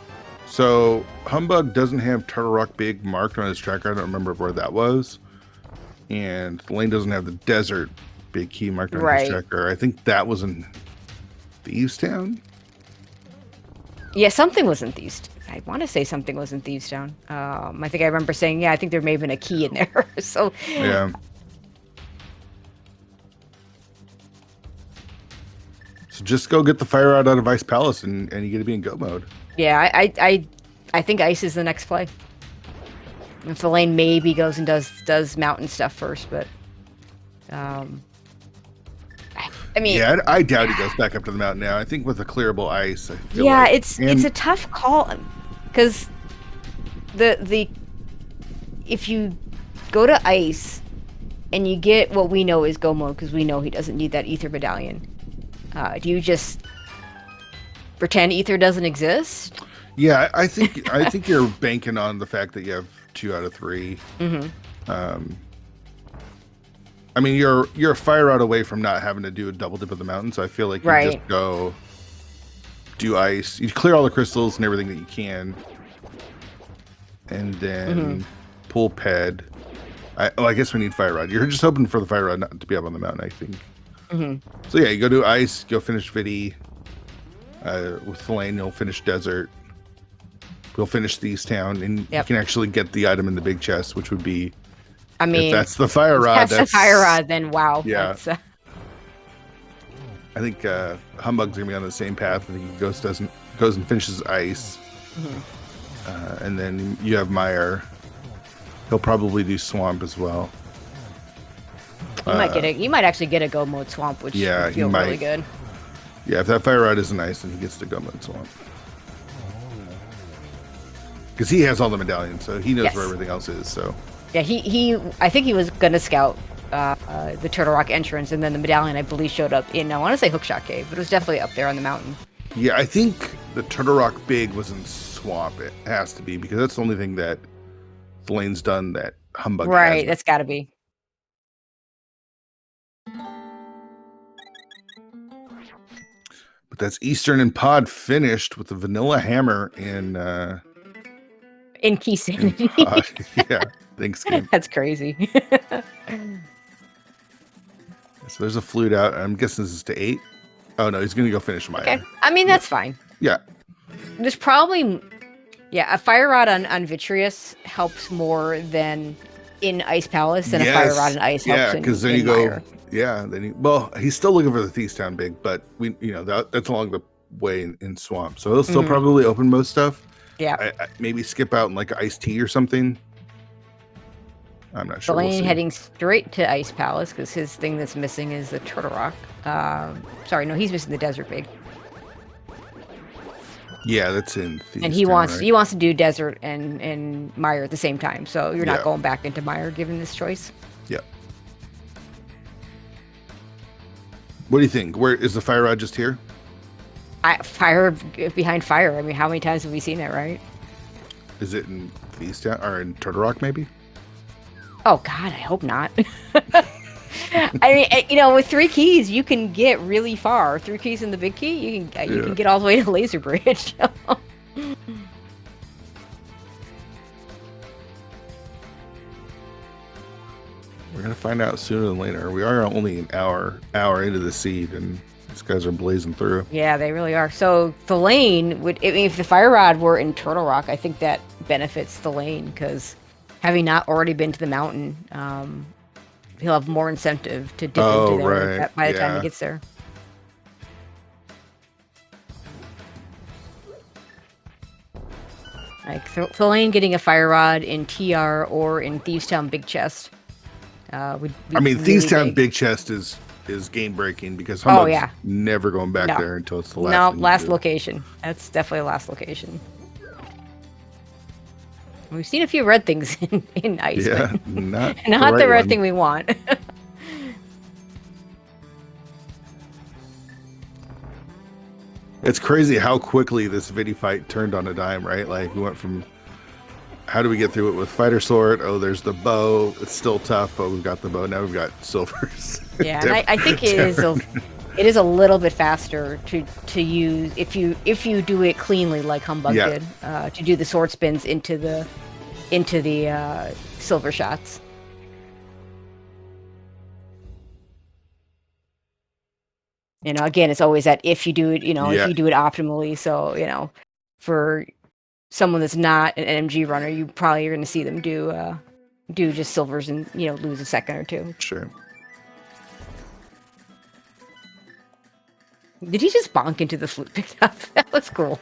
So Humbug doesn't have Turtle Rock Big marked on his tracker. I don't remember where that was. And Thelaine doesn't have the Desert Big key marked on his tracker. I think that was in Thieves Town. Yeah, something was in Thieves I want to say something was in Thieves Town. I think I remember saying, yeah, I think there may have been a key in there. So Yeah. So just go get the fire rod out of Ice Palace and you get to be in go mode. yeah, I think ice is the next play. If the lane maybe goes and does mountain stuff first, but I mean, Yeah, I doubt he goes back up to the mountain now. I think with a clearable ice, I feel yeah, like it's a tough call because the if you go to ice and you get what we know is go mode because we know he doesn't need that ether medallion. Do you just pretend ether doesn't exist? Yeah, I think you're banking on the fact that you have 2 out of 3. Mm-hmm. I mean, you're a fire out away from not having to do a double dip of the mountain, so I feel like you Right. just go do ice. You clear all the crystals and everything that you can, and then pull ped. I guess we need fire rod. You're just hoping for the fire rod not to be up on the mountain, I think. So yeah, you go do ice, go finish Vidi. With Thelaine, you'll finish desert. You'll finish Thieves Town, and you can actually get the item in the big chest, which would be, I mean, if that's the fire rod. That's the fire rod. Then wow. Yeah. That's, I think Humbug's gonna be on the same path. I think he goes and finishes ice, and then you have Meyer. He'll probably do swamp as well. You might actually get a go mode swamp, which would feel really good. Yeah, if that fire rod isn't ice, then he gets to go mode swamp. Because he has all the medallions, so he knows where everything else is. So yeah, I think he was gonna scout the Turtle Rock entrance, and then the medallion I believe showed up in, I want to say Hookshot Cave, but it was definitely up there on the mountain. Yeah, I think the Turtle Rock Big was in swamp. It has to be, because that's the only thing that Thelaine's done that Humbug Right, hasn't. that's got to be. But that's Eastern and Pod finished with the Vanilla Hammer in Key Sanity. Yeah, thanks, game. That's crazy. So there's a flute out. I'm guessing this is to 8. Oh no, he's gonna go finish Meyer. Okay, I mean that's fine. Yeah. There's probably a fire rod on Vitreous helps more than in Ice Palace, and a fire rod in Ice helps in because then you Meyer. go. Yeah, then he's still looking for the Thieves Town Big, but that's along the way in swamp, so he'll still probably open most stuff. Yeah, I maybe skip out in like iced tea or something. I'm not sure. Thelaine heading straight to Ice Palace because his thing that's missing is the Turtle Rock. Sorry, no, he's missing the Desert Big. Yeah, that's in Thieves and he Town, wants right? he wants to do Desert and Meyer at the same time. So you're not going back into Meyer given this choice. Yeah. What do you think? Where is the fire rod? Just here? Fire behind fire. I mean, how many times have we seen it, right? Is it in Thieves Town or in Turtle Rock maybe? Oh God, I hope not. I mean, with 3 keys, you can get really far. 3 keys in the big key, you can get all the way to Laser Bridge. We're gonna find out sooner than later. We are only an hour into the seed, and these guys are blazing through. Yeah, they really are. So Thelaine would, I mean, if the fire rod were in Turtle Rock, I think that benefits Thelaine because having not already been to the mountain, he'll have more incentive to dip into there by the time he gets there. Like Thelaine getting a fire rod in TR or in Thieves Town Big Chest. Would be really Thieves Town big. Big Chest is game breaking because Humbug's never going back there until it's the last. No, last location. That's definitely the last location. We've seen a few red things in ice. Yeah, but not the red thing we want. It's crazy how quickly this Vidi fight turned on a dime, right? Like we went from how do we get through it with fighter sword? Oh, there's the bow. It's still tough, but we've got the bow. Now we've got silvers. Yeah, and I think it is a little bit faster to use if you do it cleanly like Humbug did to do the sword spins into the silver shots. Again, it's always that if you do it, if you do it optimally. So, for someone that's not an NMG runner, you probably are going to see them do just silvers and lose a second or two. Sure. Did he just bonk into the flute picked up? That was cool.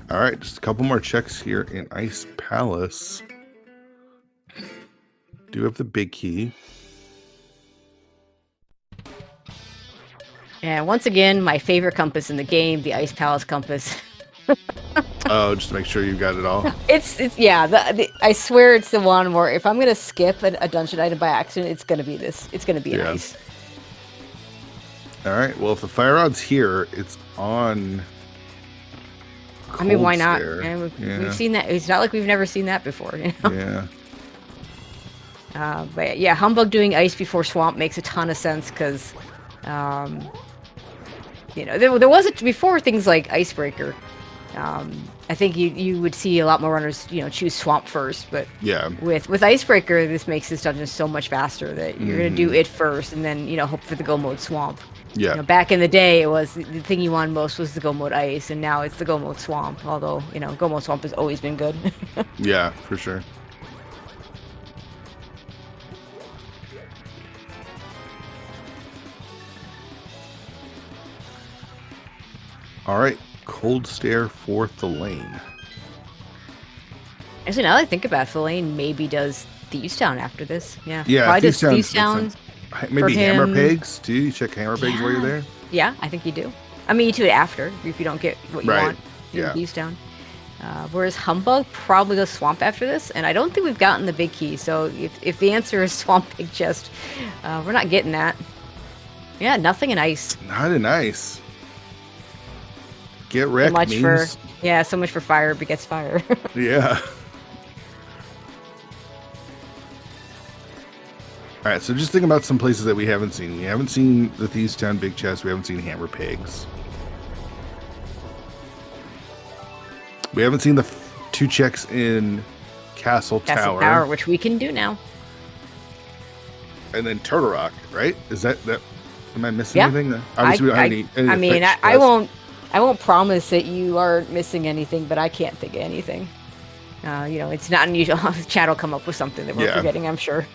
All right, just a couple more checks here in Ice Palace. Do have the big key. And once again, my favorite compass in the game, the Ice Palace compass. Oh, just to make sure you got it all. It's yeah. I swear it's the one where if I'm gonna skip a dungeon item by accident, it's gonna be this. It's gonna be an ice. All right. Well, if the fire rod's here, it's on. I mean, why not? Stare. And we've seen that. It's not like we've never seen that before. Yeah. But yeah, Humbug doing ice before swamp makes a ton of sense because, there wasn't before things like Icebreaker. I think you would see a lot more runners, choose swamp first. But yeah, with Icebreaker, this makes this dungeon so much faster that you're gonna do it first, and then hope for the go mode swamp. Yeah. Back in the day, it was the thing you wanted most was the go mode ice, and now it's the go mode swamp. Although go mode swamp has always been good. Yeah, for sure. All right, cold stare for the lane. Actually, now that I think about it, the lane maybe does Thieves Town after this. Yeah. Yeah, probably does Thieves Town. Maybe hammer pegs too. You check hammer pegs while you're there. Yeah, I think you do. I mean, you do it after if you don't get what you want. Yeah. Thieves Town. Whereas Humbug probably goes Swamp after this, and I don't think we've gotten the big key. So if the answer is Swamp Big Chest, we're not getting that. Yeah, nothing in ice. Not in ice. Get wrecked. So much for fire begets fire. Yeah. All right, so just think about some places that we haven't seen. We haven't seen the Thieves Town Big Chest. We haven't seen Hammer Pigs. We haven't seen the 2 checks in Castle Tower, which we can do now. And then Turtle Rock, right? Is that? Am I missing anything? Obviously, we don't have any I won't promise that you aren't missing anything, but I can't think of anything. It's not unusual. Chat will come up with something that we're forgetting, I'm sure.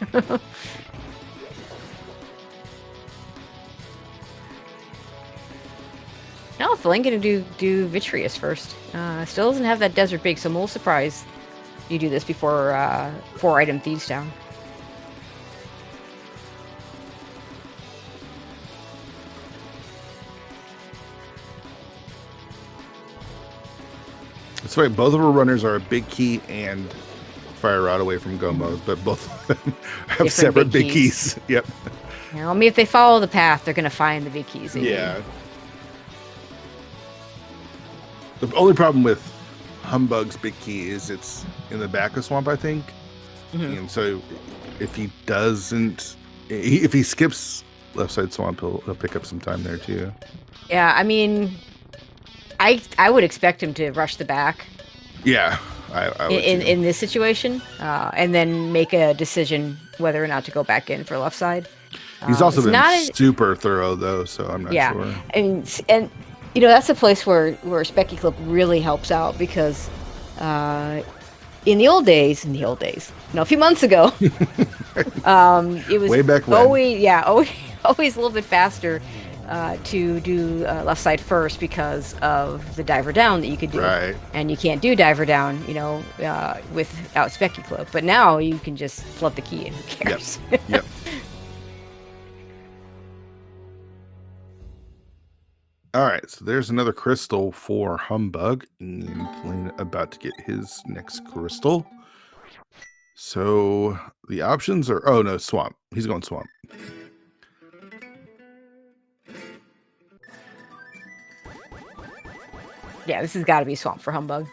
No, Flame gonna do Vitreous first. Still doesn't have that Desert Big, so I'm a little surprised you do this before 4-item Thieves Town. That's right. Both of our runners are a big key and fire rod away from go mode, but both of them have different separate big keys. Yep. I mean, if they follow the path, they're gonna find the big keys. Yeah. The only problem with Humbug's big key is it's in the back of Swamp, I think. And so if he doesn't, if he skips left side Swamp, he'll pick up some time there too. Yeah, I mean, I would expect him to rush the back. Yeah, I would in this situation, and then make a decision whether or not to go back in for left side. He's also been super thorough though, so I'm not sure. And that's a place where Specky Clip really helps out because in the old days, a few months ago, it was way back when. Always a little bit faster to do left side first because of the diver down that you could do. Right. And you can't do diver down, without Specky Clip. But now you can just flood the key and who cares? Yep. All right, so there's another crystal for Humbug, and Lane about to get his next crystal. So the options are, Swamp. He's going Swamp. Yeah, this has got to be Swamp for Humbug.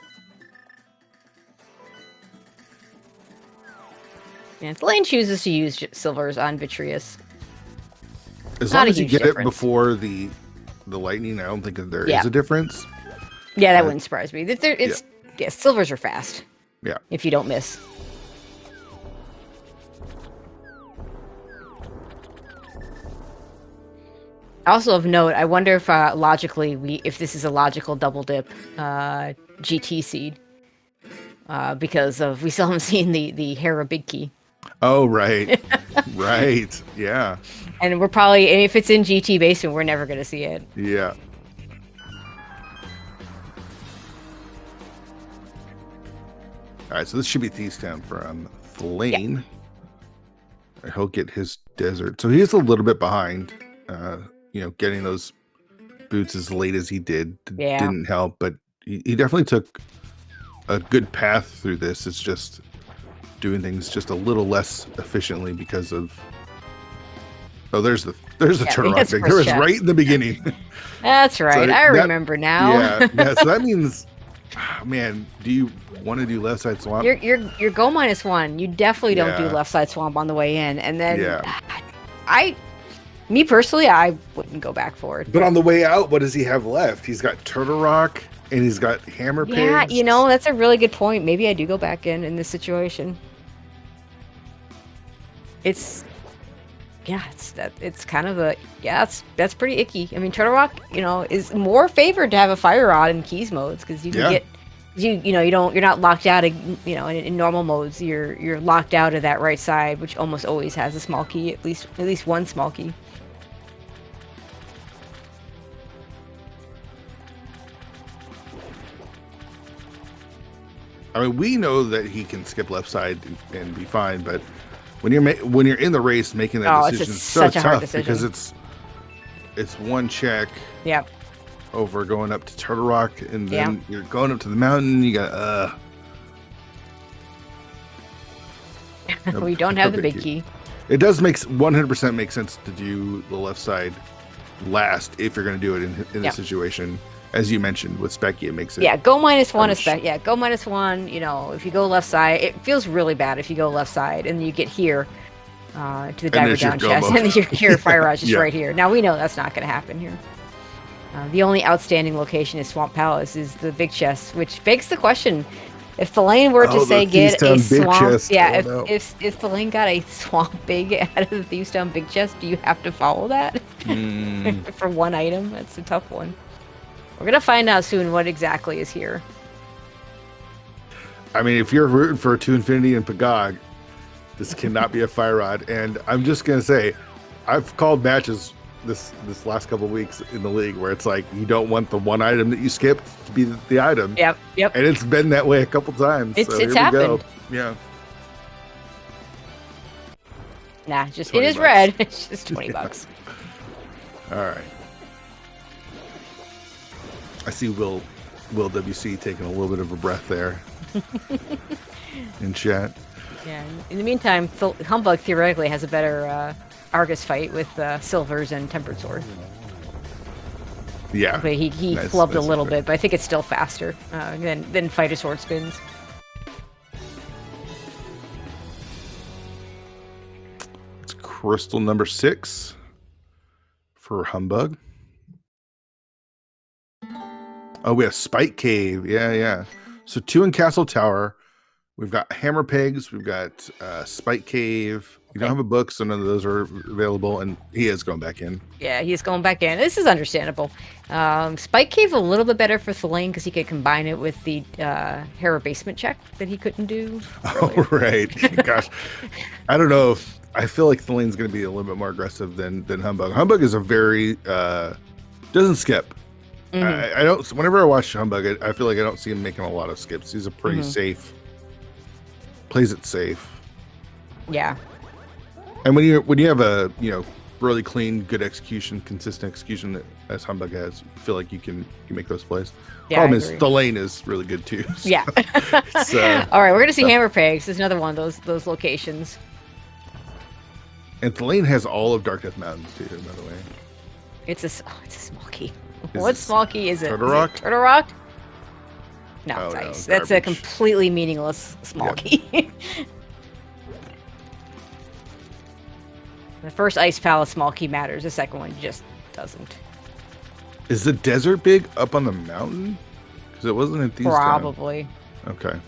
And Lane chooses to use silvers on Vitreous. As long as you get it before the lightning, I don't think that there is a difference. Yeah, that wouldn't surprise me. Silvers are fast. Yeah. If you don't miss. Also of note, I wonder if logically if this is a logical double dip GT seed. Because we still haven't seen the Hera Big Key. Oh, right. Right. Yeah. And we're probably, and if it's in GT Basement, we're never going to see it. Yeah. All right, so this should be Thieves Town from Thlane. Yeah. He'll get his desert. So he is a little bit behind. Getting those boots as late as he did didn't help, but he definitely took a good path through this. It's just doing things just a little less efficiently because of... Oh, there's the turtle rock thing. There was right in the beginning. That's right. So I remember now. Yeah. So that means, man, do you want to do left side swamp? You're go -1. You definitely don't do left side swamp on the way in, and then me personally, I wouldn't go back for it. But on the way out, what does he have left? He's got turtle rock and he's got hammer pigs. Yeah, that's a really good point. Maybe I do go back in this situation. It's kind of that's pretty icky. I mean, Turtle Rock, is more favored to have a fire rod in keys modes because you can get you're not locked out of, in normal modes. You're locked out of that right side, which almost always has a small key, at least one small key. I mean, we know that he can skip left side and be fine, but when you're in the race making that decision, it's so tough because it's one check. Yep. Over going up to Turtle Rock, and then you're going up to the mountain. You got we don't have the big key. It does 100% make sense to do the left side last if you're going to do it in this situation. As you mentioned with Specky, it makes it. Yeah, go -1 is Spec. Yeah, go -1. If you go left side, it feels really bad if you go left side and you get here to the diver down chest, and then your fire rod is right here. Now we know that's not going to happen here. The only outstanding location is Swamp Palace, is the big chest, which begs the question: if Thlane were to say get a swamp, if Thlane got a swamp big out of the Thieves Town big chest, do you have to follow that for one item? That's a tough one. We're gonna find out soon what exactly is here. I mean, if you're rooting for To Infinity and Pgog, this cannot be a fire rod. And I'm just gonna say, I've called matches this last couple of weeks in the league where it's like you don't want the one item that you skipped to be the item. Yep. And it's been that way a couple times. It's happened. Yeah. Nah, it is red. It's just $20. All right. I see Will WC taking a little bit of a breath there in chat. Yeah. In the meantime, Humbug theoretically has a better Argus fight with Silvers and Tempered Sword. Yeah. But he flubbed a little bit, but I think it's still faster than Fighter Sword spins. It's crystal number 6 for Humbug. Oh, we have Spike Cave. Yeah. So 2 in Castle Tower. We've got Hammer Pigs. We've got Spike Cave. We don't have a book, so none of those are available. And he is going back in. Yeah, he's going back in. This is understandable. Spike Cave a little bit better for Thlane because he could combine it with the Hera basement check that he couldn't do earlier. Oh, right. Gosh. I don't know. I feel like Thlane's going to be a little bit more aggressive than Humbug. Humbug is a very... doesn't skip. Mm-hmm. I don't. Whenever I watch Humbug, I feel like I don't see him making a lot of skips. He's a pretty safe. Plays it safe. Yeah. And when you have a really clean, good execution, consistent execution as Humbug has, you feel like you make those plays. Yeah, Problem is Thlane is really good too. So yeah. All right, we're gonna see Hammer Pigs. There's another one of those locations. And Thlane has all of Dark Death Mountains too, by the way. It's a small key. What small key is it? Turtle Rock? Turtle Rock? No, it's ice. That's a completely meaningless small key. The first Ice Palace small key matters. The second one just doesn't. Is the desert big up on the mountain? Because it wasn't in Thieves Town. Probably. Okay.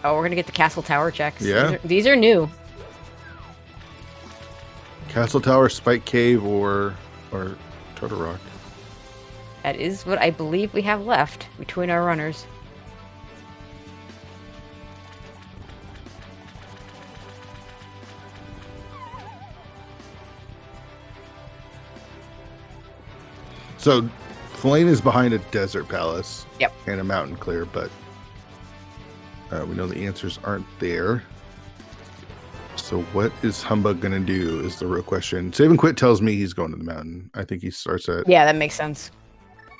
Oh, we're gonna get the castle tower checks. Yeah. These are new. Castle Tower, Spike Cave, or Turtle Rock. That is what I believe we have left between our runners. So, Flane is behind a desert palace. Yep. And a mountain clear, but we know the answers aren't there. So what is Humbug going to do is the real question. Save and Quit tells me he's going to the mountain. I think he starts at... Yeah, that makes sense.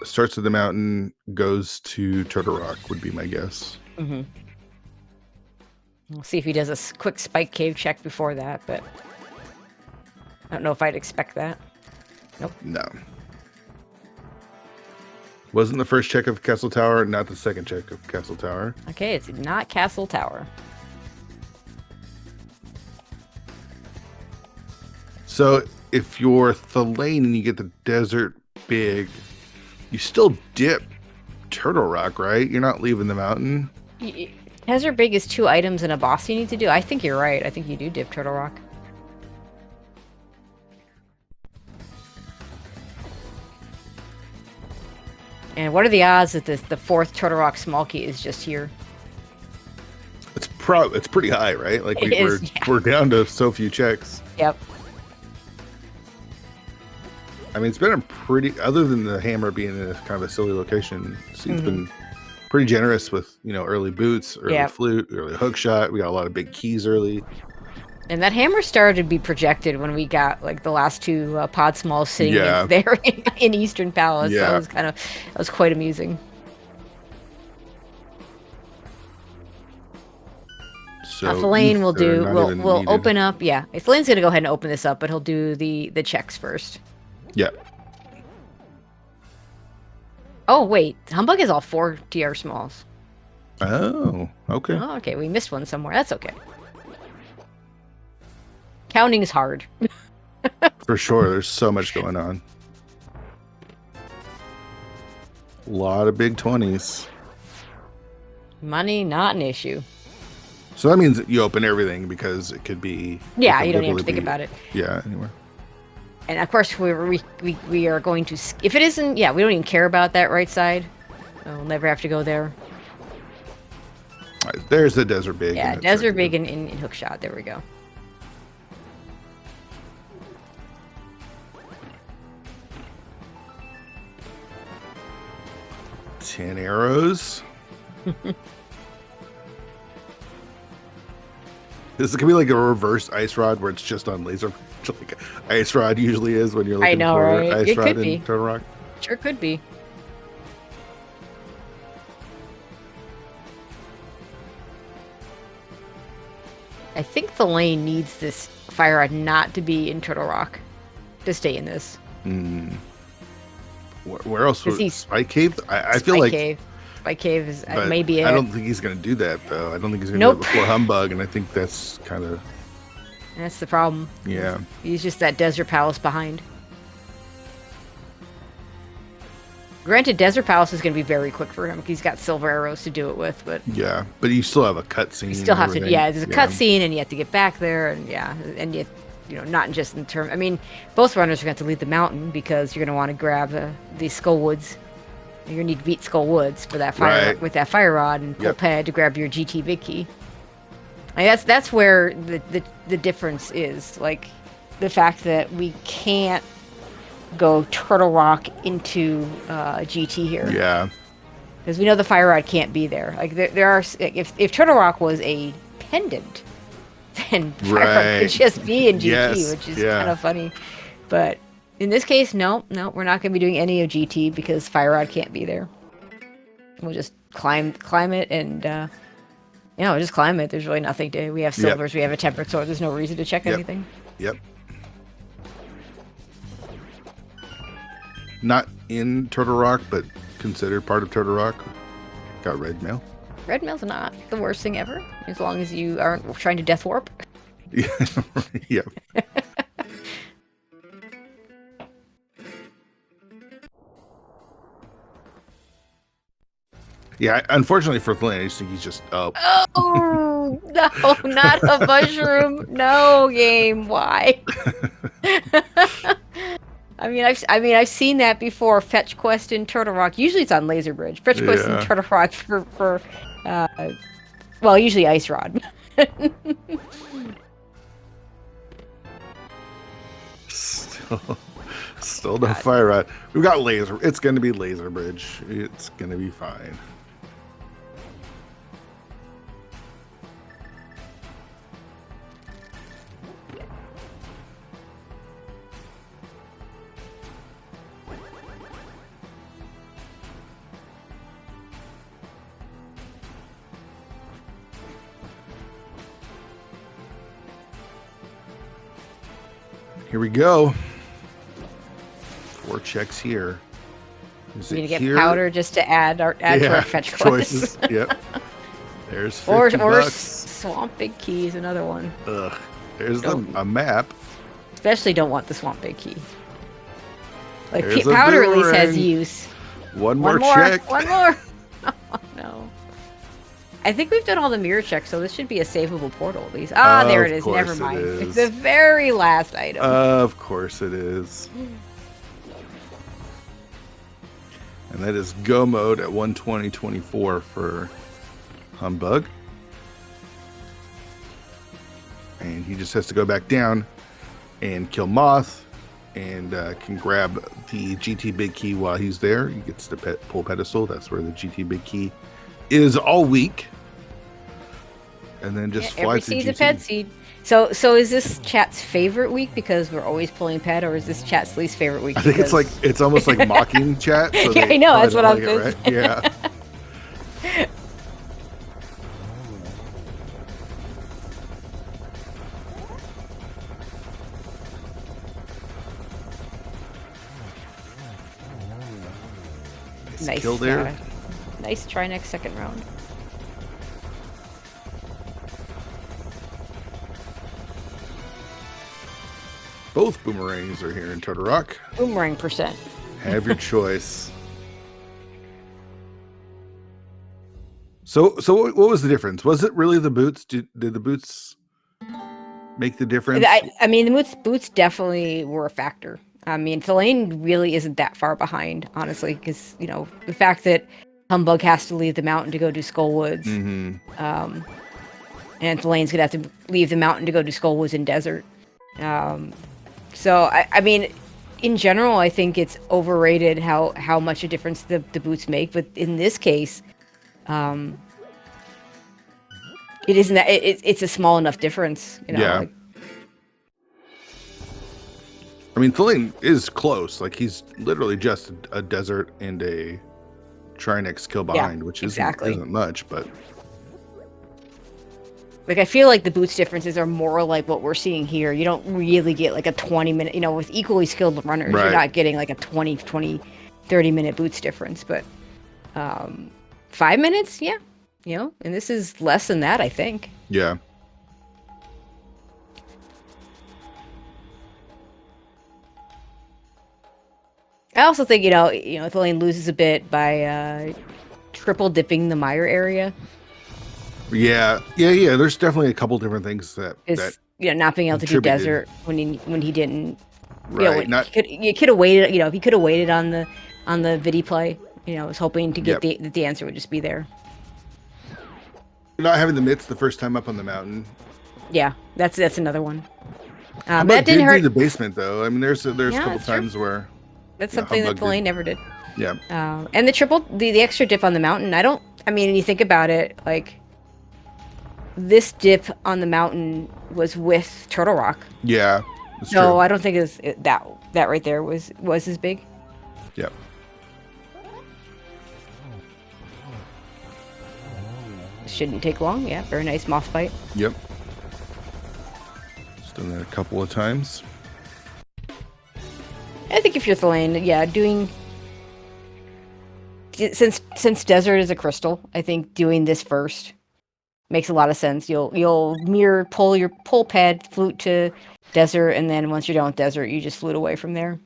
Starts at the mountain, goes to Turtle Rock would be my guess. Mm-hmm. We'll see if he does a quick Spike Cave check before that, but I don't know if I'd expect that. Nope. No. Wasn't the first check of Castle Tower, not the second check of Castle Tower. Okay, it's not Castle Tower. So if you're Thalane and you get the desert big, you still dip Turtle Rock, right? You're not leaving the mountain. Desert Big is 2 items and a boss you need to do. I think you're right. I think you do dip Turtle Rock. And what are the odds that the 4th Turtle Rock small key is just here? It's pretty high, right? Like Yeah. we're down to so few checks. Yep. I mean, it's been a pretty, other than the hammer being in a kind of a silly location, it's been pretty generous with, early boots, early flute, early hook shot. We got a lot of big keys early. And that hammer started to be projected when we got like the last 2 pod smalls sitting there in Eastern Palace. Yeah. So that was quite amusing. So Thalane will open up. Yeah, Thalane's gonna go ahead and open this up, but he'll do the checks first. Yeah. Oh wait, Humbug is all 4 TR smalls. Oh, okay. Oh, okay, we missed one somewhere. That's okay. Counting is hard. For sure, there's so much going on. A lot of big 20s. Money, not an issue. So that means that you open everything because it could be... Yeah, you don't even have to think about it. Yeah, anywhere. And of course, we are going to... If it isn't... Yeah, we don't even care about that right side. We'll never have to go there. All right, there's the Desert Big. Yeah, Desert Big in hookshot. There we go. Ten arrows. This is gonna be like a reverse ice rod where it's just on laser, just like ice rod usually is when you're looking for right? ice It rod could in be. Turtle Rock. Sure could be. I think the lane needs this fire rod not to be in Turtle Rock to stay in this. Where else was Spike Cave? I feel like Spike Cave is maybe. I don't think he's gonna do that though. I don't think he's gonna do it before Humbug, and I think that's kind of. That's the problem. Yeah. He's just that Desert Palace behind. Granted, Desert Palace is going to be very quick for him. He's got silver arrows to do it with, but... Yeah, but you still have a cutscene. You still have to... Yeah, there's a cutscene, and you have to get back there, and and you not just in terms... I mean, both runners are going to have to leave the mountain, because you're going to want to grab the Skull Woods. You're going to need to beat Skull Woods for that fire with that fire rod, and pull pad to grab your GT big key. I mean, that's where the difference is. Like, the fact that we can't go Turtle Rock into GT here. Yeah. Because we know the fire rod can't be there. Like there are, if Turtle Rock was a pendant, then fire rod could just be in GT, which is kind of funny. But in this case, no, we're not going to be doing any of GT because fire rod can't be there. We'll just climb it and we'll just climb it. There's really nothing to. We have silvers, we have a tempered sword. There's no reason to check anything. Yep. Not in Turtle Rock, but considered part of Turtle Rock. Got red mail. Red mail's not the worst thing ever, as long as you aren't trying to death warp. Yeah. Yeah. Yeah, unfortunately for Flynn, I just think he's just up. Oh, No, not a mushroom. No game. Why? I've seen that before. Fetch quest in Turtle Rock. Usually it's on Laser Bridge. Fetch quest in Yeah. Turtle Rock for well, usually Ice Rod. Still no fire rod. We've got laser. It's going to be Laser Bridge. It's going to be fine. Here we go. 4 checks here. Is You it need to get here? powder just to add to our fetch choices. quests. Yep. There's or 50 bucks. Swamp Big Key is another one. Ugh. There's a map. Especially don't want the Swamp Big Key. Like There's a powder at least has boomerang. use. One more check. One more. Oh no. I think we've done all the mirror checks, so this should be a savable portal at least. Ah, there it is. Never mind. It's the very last item. Of course it is. And that is go mode at 120.24 for Humbug. And he just has to go back down and kill Moth and can grab the GT Big Key while he's there. He gets the pull pedestal. That's where the GT Big Key is all week. And then just fly every through season GT. pet seed. So is this chat's favorite week because we're always pulling pet, or is this chat's least favorite week? I think it's almost like mocking chat. So yeah, I know. That's what I'm saying. Right? Yeah. Nice kill there. Nice try next second round. Both boomerangs are here in Turtle Rock. Boomerang percent. Have your choice. So what was the difference? Was it really the boots? Did the boots make the difference? I mean, the boots definitely were a factor. I mean, Thelaine really isn't that far behind, honestly, because, you know, the fact that Humbug has to leave the mountain to go do Skullwoods, and Thelaine's going to have to leave the mountain to go do Skullwoods and Desert. So, I mean, in general, I think it's overrated how much a difference the boots make, but in this case, it isn't that it's a small enough difference, you know. Yeah. I mean, Thelaine is close. Like, he's literally just a Desert and a Trinex kill behind, which isn't much, but like, I feel like the boots differences are more like what we're seeing here. You don't really get like a 20-minute, you know, with equally skilled runners, you're not getting like a 30-minute boots difference, but 5 minutes, yeah, you know, and this is less than that, I think. Yeah. I also think, you know, Thelaine loses a bit by triple dipping the mire area. Yeah. There's definitely a couple different things that you know, not being able to do Desert when he didn't. Right. You know, you could have waited. You know, if he could have waited on the Vidi play, you know, I was hoping to get the answer would just be there. Not having the mitts the first time up on the mountain. Yeah, that's another one. That didn't hurt the basement though. I mean, there's a couple times where that's something that Thelaine never did. Yeah. And the extra dip on the mountain. I mean, you think about it, like this dip on the mountain was with Turtle Rock. Yeah. So true. I don't think that right there was as big. Yep. Shouldn't take long. Yeah, very nice moth fight. Yep. Just done that a couple of times. I think if you're Thelaine, yeah, doing since Desert is a crystal, I think doing this first makes a lot of sense. You'll mirror pull your pull pad flute to Desert, and then once you're done with Desert, you just flute away from there.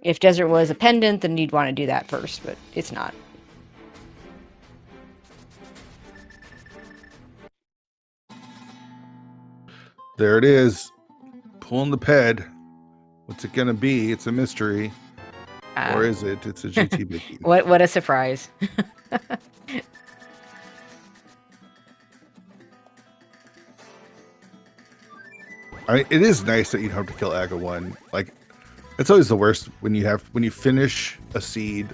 If Desert was a pendant, then you'd want to do that first, but it's not. There it is. Pulling the ped. What's it gonna be? It's a mystery. Or is it? It's a GT Biggie. What a surprise. I mean, it is nice that you don't have to kill Aga 1. Like, it's always the worst when you finish a seed.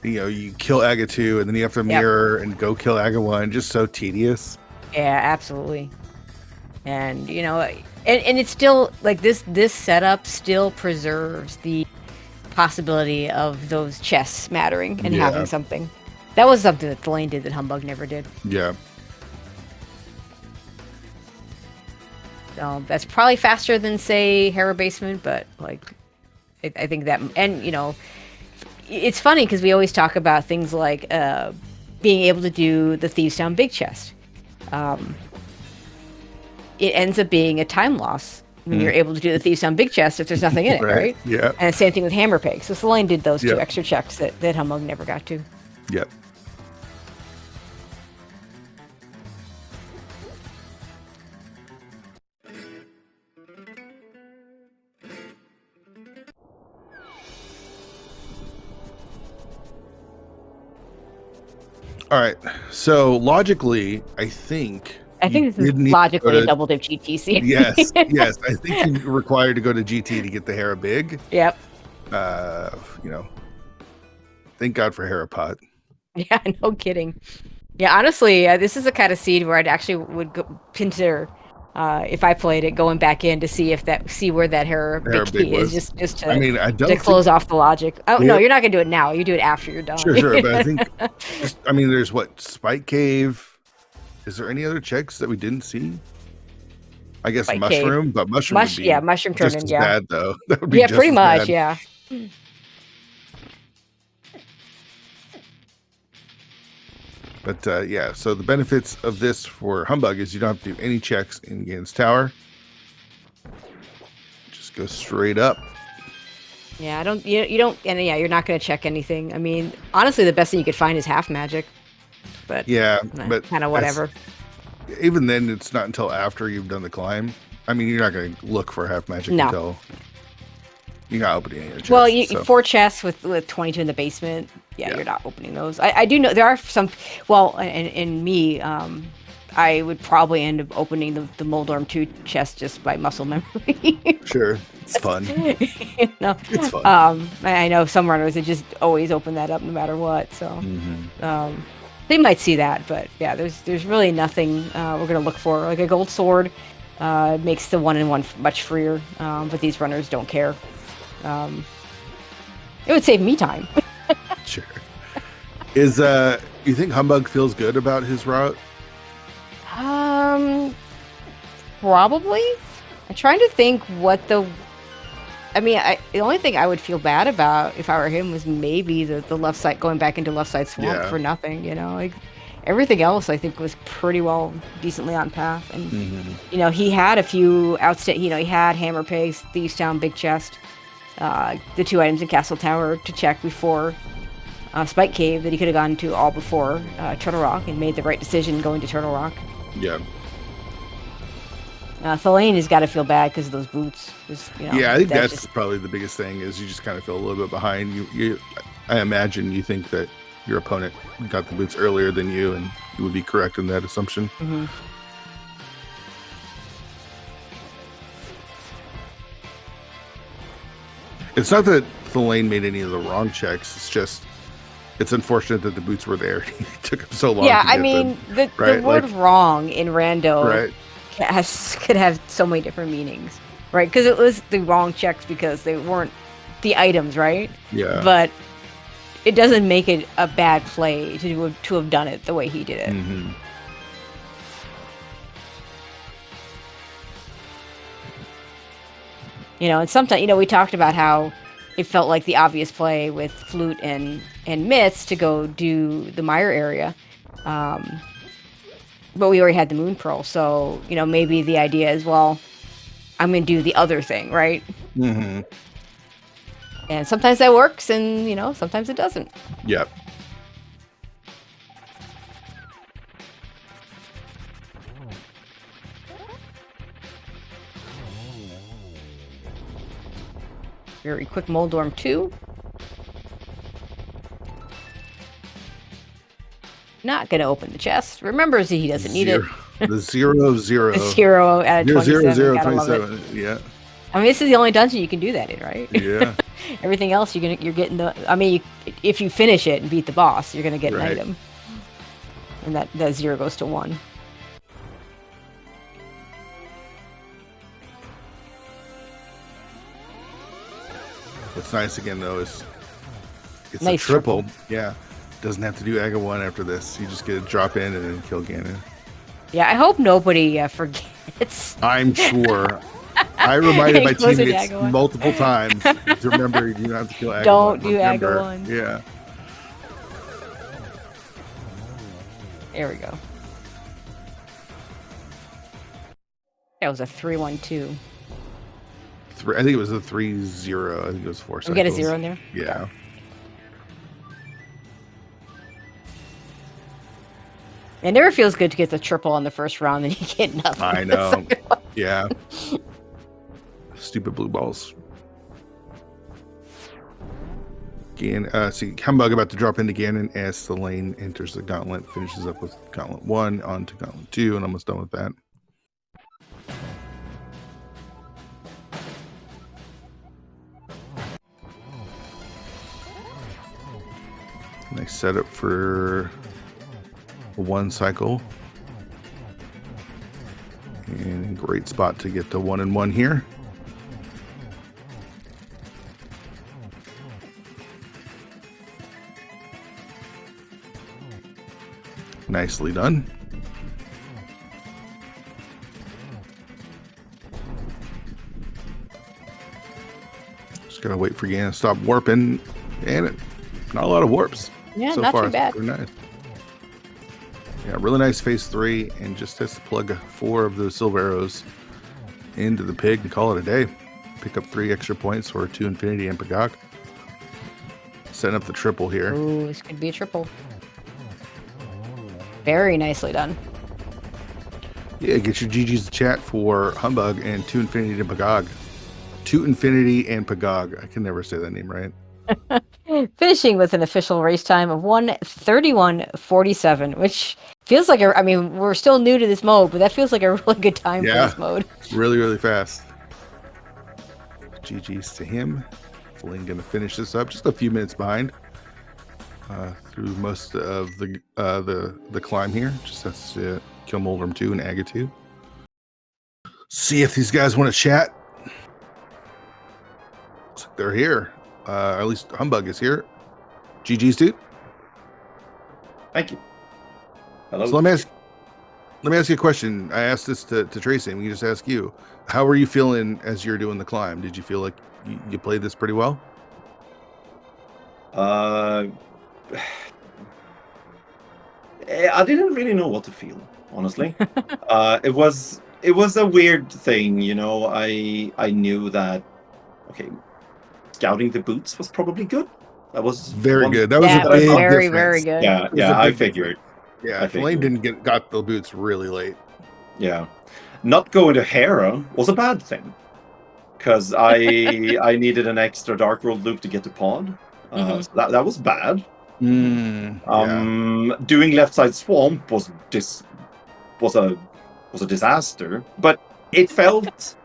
You know, you kill Aga 2, and then you have to mirror and go kill Aga 1. Just so tedious. Yeah, absolutely. And you know, and it's still like this setup still preserves the possibility of those chests mattering and having something. That was something that Lane did that Humbug never did. Yeah. That's probably faster than, say, Hera Basement, but like, I think that, and you know, it's funny because we always talk about things like being able to do the Thieves Town Big Chest. It ends up being a time loss when you're able to do the Thieves Town Big Chest if there's nothing in it, right? Yeah. And same thing with Hammer Pig. So Selene did those 2 extra checks that Humbug never got to. Yep. All right. So logically, I think this is logically a double dip GT seed. Yes. I think you're required to go to GT to get the Hera Big. Yep. You know, thank God for Hera Pot. Yeah, no kidding. Yeah, honestly, this is the kind of seed where I'd actually would consider, if I played it, going back in to see where that Hera Big key is, just to, I don't to close off the logic. Oh no, you're not gonna do it now. You do it after you're done. Sure, but I think, there's what, Spike Cave. Is there any other checks that we didn't see? I guess Spike Mushroom, Cave. but Mushroom would be Mushroom turn just in, as bad though. That would be yeah, just pretty as much, bad. yeah. But yeah, so the benefits of this for Humbug is you don't have to do any checks in Gain's Tower. Just go straight up. Yeah, you don't, and yeah, you're not going to check anything. I mean, honestly, the best thing you could find is half magic. But yeah, but kind of whatever. Even then, it's not until after you've done the climb. I mean, you're not going to look for half magic until you're not opening any chests. Well, 4 chests with 22 in the basement. Yeah, you're not opening those. I do know there are some. Well, in me, I would probably end up opening the Moldorm 2 chest just by muscle memory. Sure, it's fun. You know? It's fun. I know some runners that just always open that up no matter what. So they might see that, but yeah, there's really nothing we're gonna look for. Like a gold sword makes the 1-in-1 much freer, but these runners don't care. It would save me time. Sure. Is you think Humbug feels good about his route? Probably. I'm trying to think what the only thing I would feel bad about if I were him was maybe the left side, going back into left side swamp for nothing, you know, like everything else I think was pretty well decently on path. And you know, he had a few outstanding, you know, he had Hammer Pigs, Thieves Town, Big Chest, the 2 items in Castle Tower to check before Spike Cave that he could have gone to all before Turtle Rock and made the right decision going to Turtle Rock. Yeah. Thalane has got to feel bad because of those boots. You know, yeah, I think that's probably the biggest thing is you just kind of feel a little bit behind. I imagine you think that your opponent got the boots earlier than you, and you would be correct in that assumption. It's not that Thalane made any of the wrong checks. It's just it's unfortunate that the boots were there. It took him so long. Yeah, to get them, the word wrong in rando could have so many different meanings, right? Because it was the wrong checks because they weren't the items, right? Yeah. But it doesn't make it a bad play to have done it the way he did it. You know, and sometimes, you know, we talked about how it felt like the obvious play with Flute and Myths to go do the Mire area. But we already had the Moon Pearl, so, you know, maybe the idea is, well, I'm going to do the other thing, right? And sometimes that works, and, you know, sometimes it doesn't. Yep. Very quick Moldorm 2. Not gonna open the chest. Remembers he doesn't need it. The 0, 0. The 0 out of 27. 0, Gotta 27. love it. Yeah. I mean, this is the only dungeon you can do that in, right? Yeah. Everything else, you're getting the. I mean, if you finish it and beat the boss, you're gonna get an item, and that 0 goes to 1. What's nice again though is it's Nice a triple. Yeah. Doesn't have to do Aga 1 after this. You just get to drop in and then kill Ganon. Yeah, I hope nobody forgets. I'm sure. I reminded my teammates multiple times to remember you don't have to kill Aga 1. Don't do Aga 1. Yeah. There we go. That was a 3-1-2. I think it was a 3-0. I think it was 4 cycles. We get a 0 in there? Yeah. Okay. It never feels good to get the triple on the first round and you get nothing. I know. Yeah. Stupid blue balls. See, Humbug about to drop into Ganon as the lane enters the gauntlet, finishes up with Gauntlet 1 on to Gauntlet 2, and almost done with that. Nice setup for 1 cycle. And great spot to get the 1-1 here. Nicely done. Just gotta wait for Ganon to stop warping, and not a lot of warps. Yeah, so not far. too bad. Very nice. Yeah, really nice phase 3, and just has to plug 4 of those silver arrows into the pig and call it a day. Pick up 3 extra points for To Infinity and Pgog. Setting up the triple here. Ooh, this could be a triple. Very nicely done. Yeah, get your GG's chat for Humbug and To Infinity and Pgog. To Infinity and Pgog. I can never say that name right. Finishing with an official race time of 1:31:47, which feels like I mean, we're still new to this mode, but that feels like a really good time for this mode. Really, really fast. GG's to him. Hopefully gonna finish this up. Just a few minutes behind. Through most of the climb here. Just has to kill Moldorm 2 and Aga 2. See if these guys want to chat. Looks like they're here. At least Humbug is here. GG's, dude. Thank you. Hello. So let me ask you a question. I asked this to Tracy, and we can just ask you. How were you feeling as you're doing the climb? Did you feel like you played this pretty well? I didn't really know what to feel, honestly. It was a weird thing, you know. I knew that scouting the boots was probably good. That was very good. That was a big very, difference. very good. Yeah, I figured. Yeah, Lane got the boots really late. Yeah, not going to Hera was a bad thing because I needed an extra Dark World loop to get to Pod. So that was bad. Doing Left Side Swamp was a disaster, but it felt.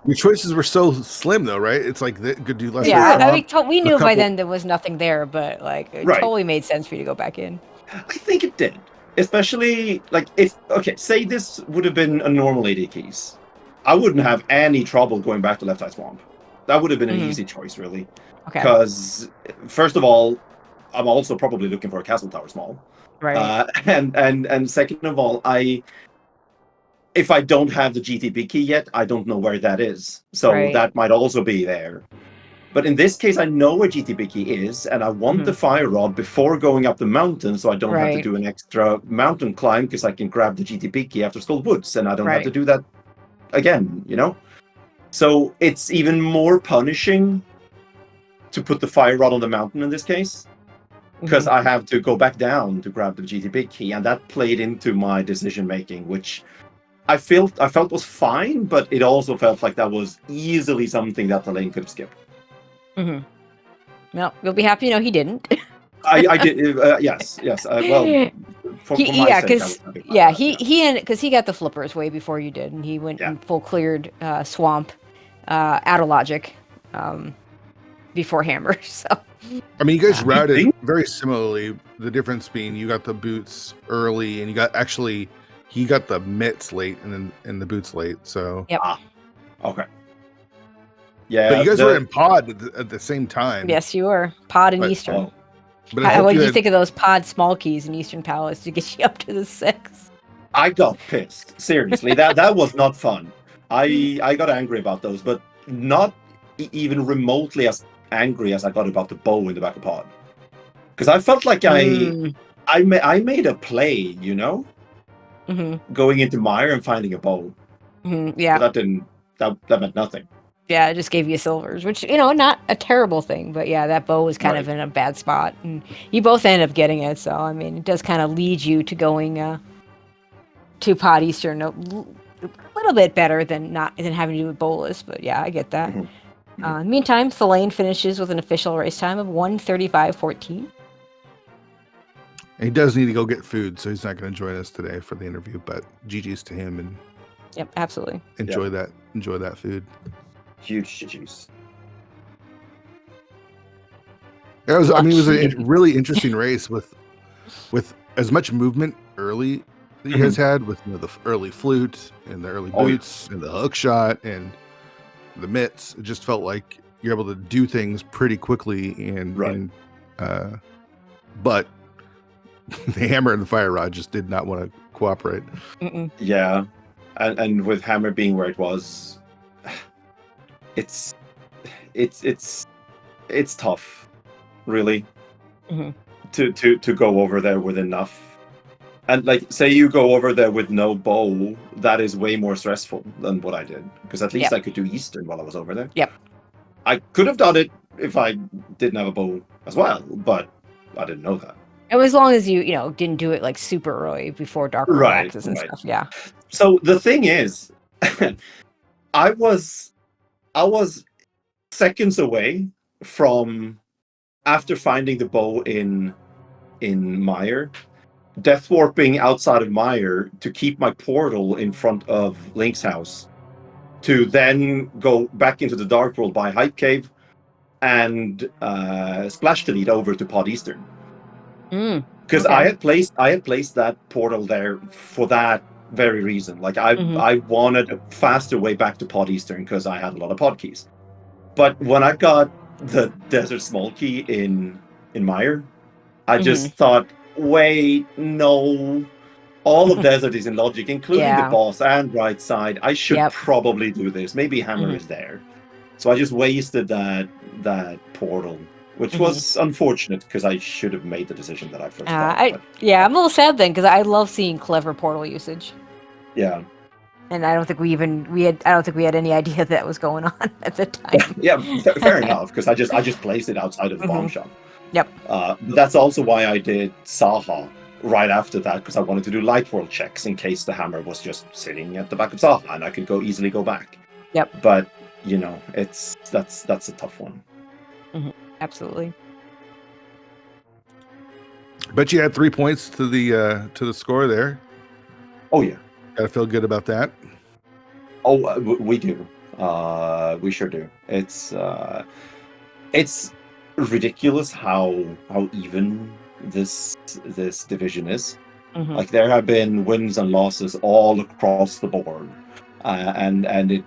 Your choices were so slim, though, right? It's like good do less. Yeah, we knew by then there was nothing there, but like it totally made sense for you to go back in. I think it did, especially like say this would have been a normal AD keys, I wouldn't have any trouble going back to Left Side Swamp. That would have been an easy choice, really. Okay. Because first of all, I'm also probably looking for a Castle Tower small. Right. And second of all, if I don't have the GTP key yet, I don't know where that is. So that might also be there. But in this case, I know where GTP key is, and I want the fire rod before going up the mountain, so I don't have to do an extra mountain climb, because I can grab the GTP key after Skull Woods, and I don't have to do that again, you know? So it's even more punishing to put the fire rod on the mountain in this case, because I have to go back down to grab the GTP key, and that played into my decision making, which I felt was fine, but it also felt like that was easily something that the lane could have skipped. Mm-hmm. Well, you'll be happy he didn't. I did, yes. Well, for my sake, I was happy about that, because he got the flippers way before you did, and he went Yeah. and full cleared swamp out of logic before hammer. So I mean, you guys You routed think? very similarly. The difference being you got the boots early, and he got the mitts late, and then the boots late. So, yep. Okay. Yeah, but you guys were in pod at the same time. Yes, you were pod and But- Eastern. Oh, But I hope What you did you had- think of those pod small keys in Eastern Palace to get you up to the 6? I got pissed. Seriously, that was not fun. I got angry about those, but not even remotely as angry as I got about the bow in the back of pod. Because I felt like I made a play, going into Mire and finding a bow. Yeah. But that meant nothing. Yeah, it just gave you silvers, which, not a terrible thing. But yeah, that bow was kind of Right. in a bad spot. And you both ended up getting it. So, I mean, it does kind of lead you to going to Pod Eastern a little bit better than having to do with Bolus. But yeah, I get that. Mhm. Meantime, Thalane finishes with an official race time of 1:35:14. he does need to go get food, so he's not going to join us today for the interview. But GG's to him, and Yep, absolutely. enjoy that food. Huge GGs. It was a really interesting race with as much movement early that you guys had with the early flute and the early boots and the hook shot and the mitts. It just felt like you're able to do things pretty quickly but the hammer and the fire rod just did not want to cooperate. Mm-mm. Yeah, and with hammer being where it was, it's tough, really, to go over there with enough. And like, say you go over there with no bow, that is way more stressful than what I did. Because at least I could do Eastern while I was over there. Yep. I could have done it if I didn't have a bow as well, but I didn't know that. And as long as you, didn't do it like super early before dark access and stuff. Yeah. So the thing is, I was seconds away from, after finding the bow in Mire, death warping outside of Mire to keep my portal in front of Link's house, to then go back into the Dark World by Hype Cave and splash delete over to Pod Eastern. Because I had placed that portal there for that very reason. Like I wanted a faster way back to Pod Eastern because I had a lot of pod keys. But when I got the Desert Small Key in Mire, I just thought, wait, no. All of Desert is in logic, including the boss and right side. I should probably do this. Maybe Hammer is there. So I just wasted that portal, which was unfortunate because I should have made the decision that I first thought. I'm a little sad then because I love seeing clever portal usage. Yeah. And I don't think we had any idea that was going on at the time. Yeah, fair enough, because I just placed it outside of the bomb shop. Yep. That's also why I did Saha right after that, because I wanted to do light world checks in case the hammer was just sitting at the back of Saha and I could easily go back. Yep. But that's a tough one. Absolutely. But you had 3 points to the score there. Oh yeah. Gotta feel good about that. Oh, we do. We sure do. It's ridiculous how even this division is. Like, there have been wins and losses all across the board, and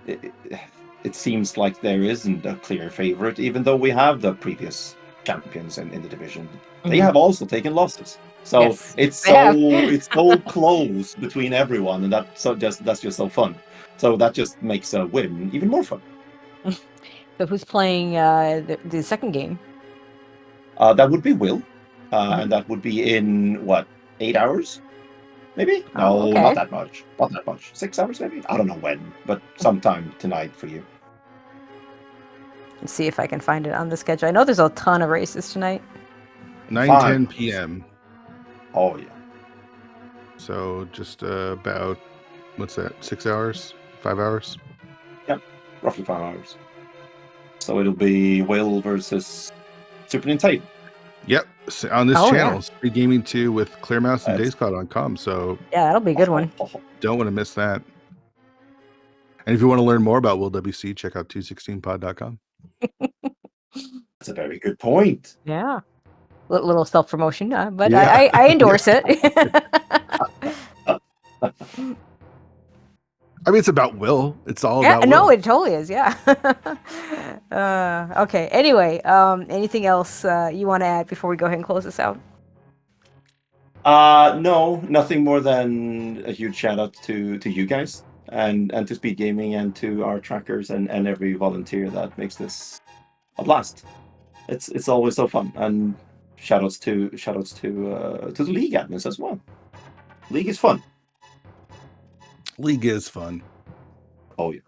it seems like there isn't a clear favorite, even though we have the previous champions in the division. They have also taken losses. So it's so close between everyone, and that's just so fun. So that just makes a win even more fun. So who's playing the second game? That would be Will, and that would be in 8 hours, maybe? No, not that much. Not that much. 6 hours, maybe. I don't know when, but sometime tonight for you. Let's see if I can find it on the schedule. I know there's a ton of races tonight. 9:10 p.m. Oh yeah. So just about what's that? 6 hours, 5 hours. Roughly 5 hours. So it'll be Will versus Super Nintendo. Yep, on this Oh, channel, yeah. Speed Gaming 2 with Clear Mouse and That's- Dayscloud on com. So Yeah, that'll be a good one. don't want to miss that. And if you want to learn more about Will WC, check out 216pod.com. That's a very good point. Yeah. Little self-promotion, but Yeah. I endorse it. I mean, it's about Will. It's all Yeah, about no, Will. it totally is. Yeah. Okay. Anyway, anything else you want to add before we go ahead and close this out? No, nothing more than a huge shout out to you guys and to Speed Gaming and to our trackers and every volunteer that makes this a blast. It's always so fun, and shout outs to the league admins as well. League is fun. League is fun. Oh yeah.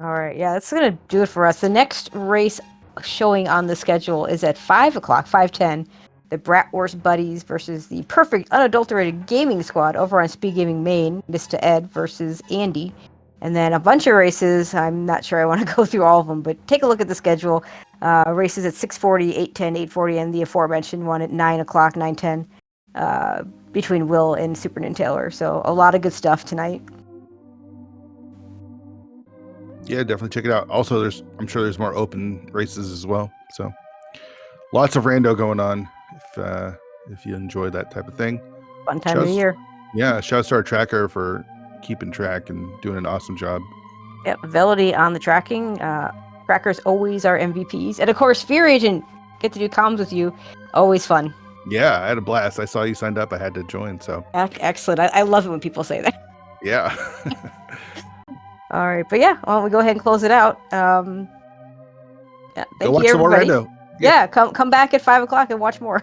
All right. Yeah, that's gonna do it for us. The next race showing on the schedule is at 5 o'clock, 5:10. The Bratwurst Buddies versus the Perfect Unadulterated Gaming Squad over on Speed Gaming Main. Mr. Ed versus Andy. And then a bunch of races. I'm not sure I want to go through all of them, but take a look at the schedule. Races at 6:40, 8:10, 8:40, and the aforementioned one at 9 o'clock, 9:10, between Will and Super Nintendo. So a lot of good stuff tonight. Yeah, definitely check it out. Also, I'm sure there's more open races as well. So lots of rando going on if you enjoy that type of thing. Fun time of the year. Yeah, shout out to our tracker for keeping track and doing an awesome job. Yep, Velity on the tracking. Trackers always are MVPs. And of course, Fear Agent, get to do comms with you. Always fun. Yeah, I had a blast. I saw you signed up. I had to join. So Excellent. I love it when people say that. yeah. All right, but yeah, why don't we go ahead and close it out? Yeah, Go thank watch you, some more everybody. rando. Yeah, come back at 5 o'clock and watch more.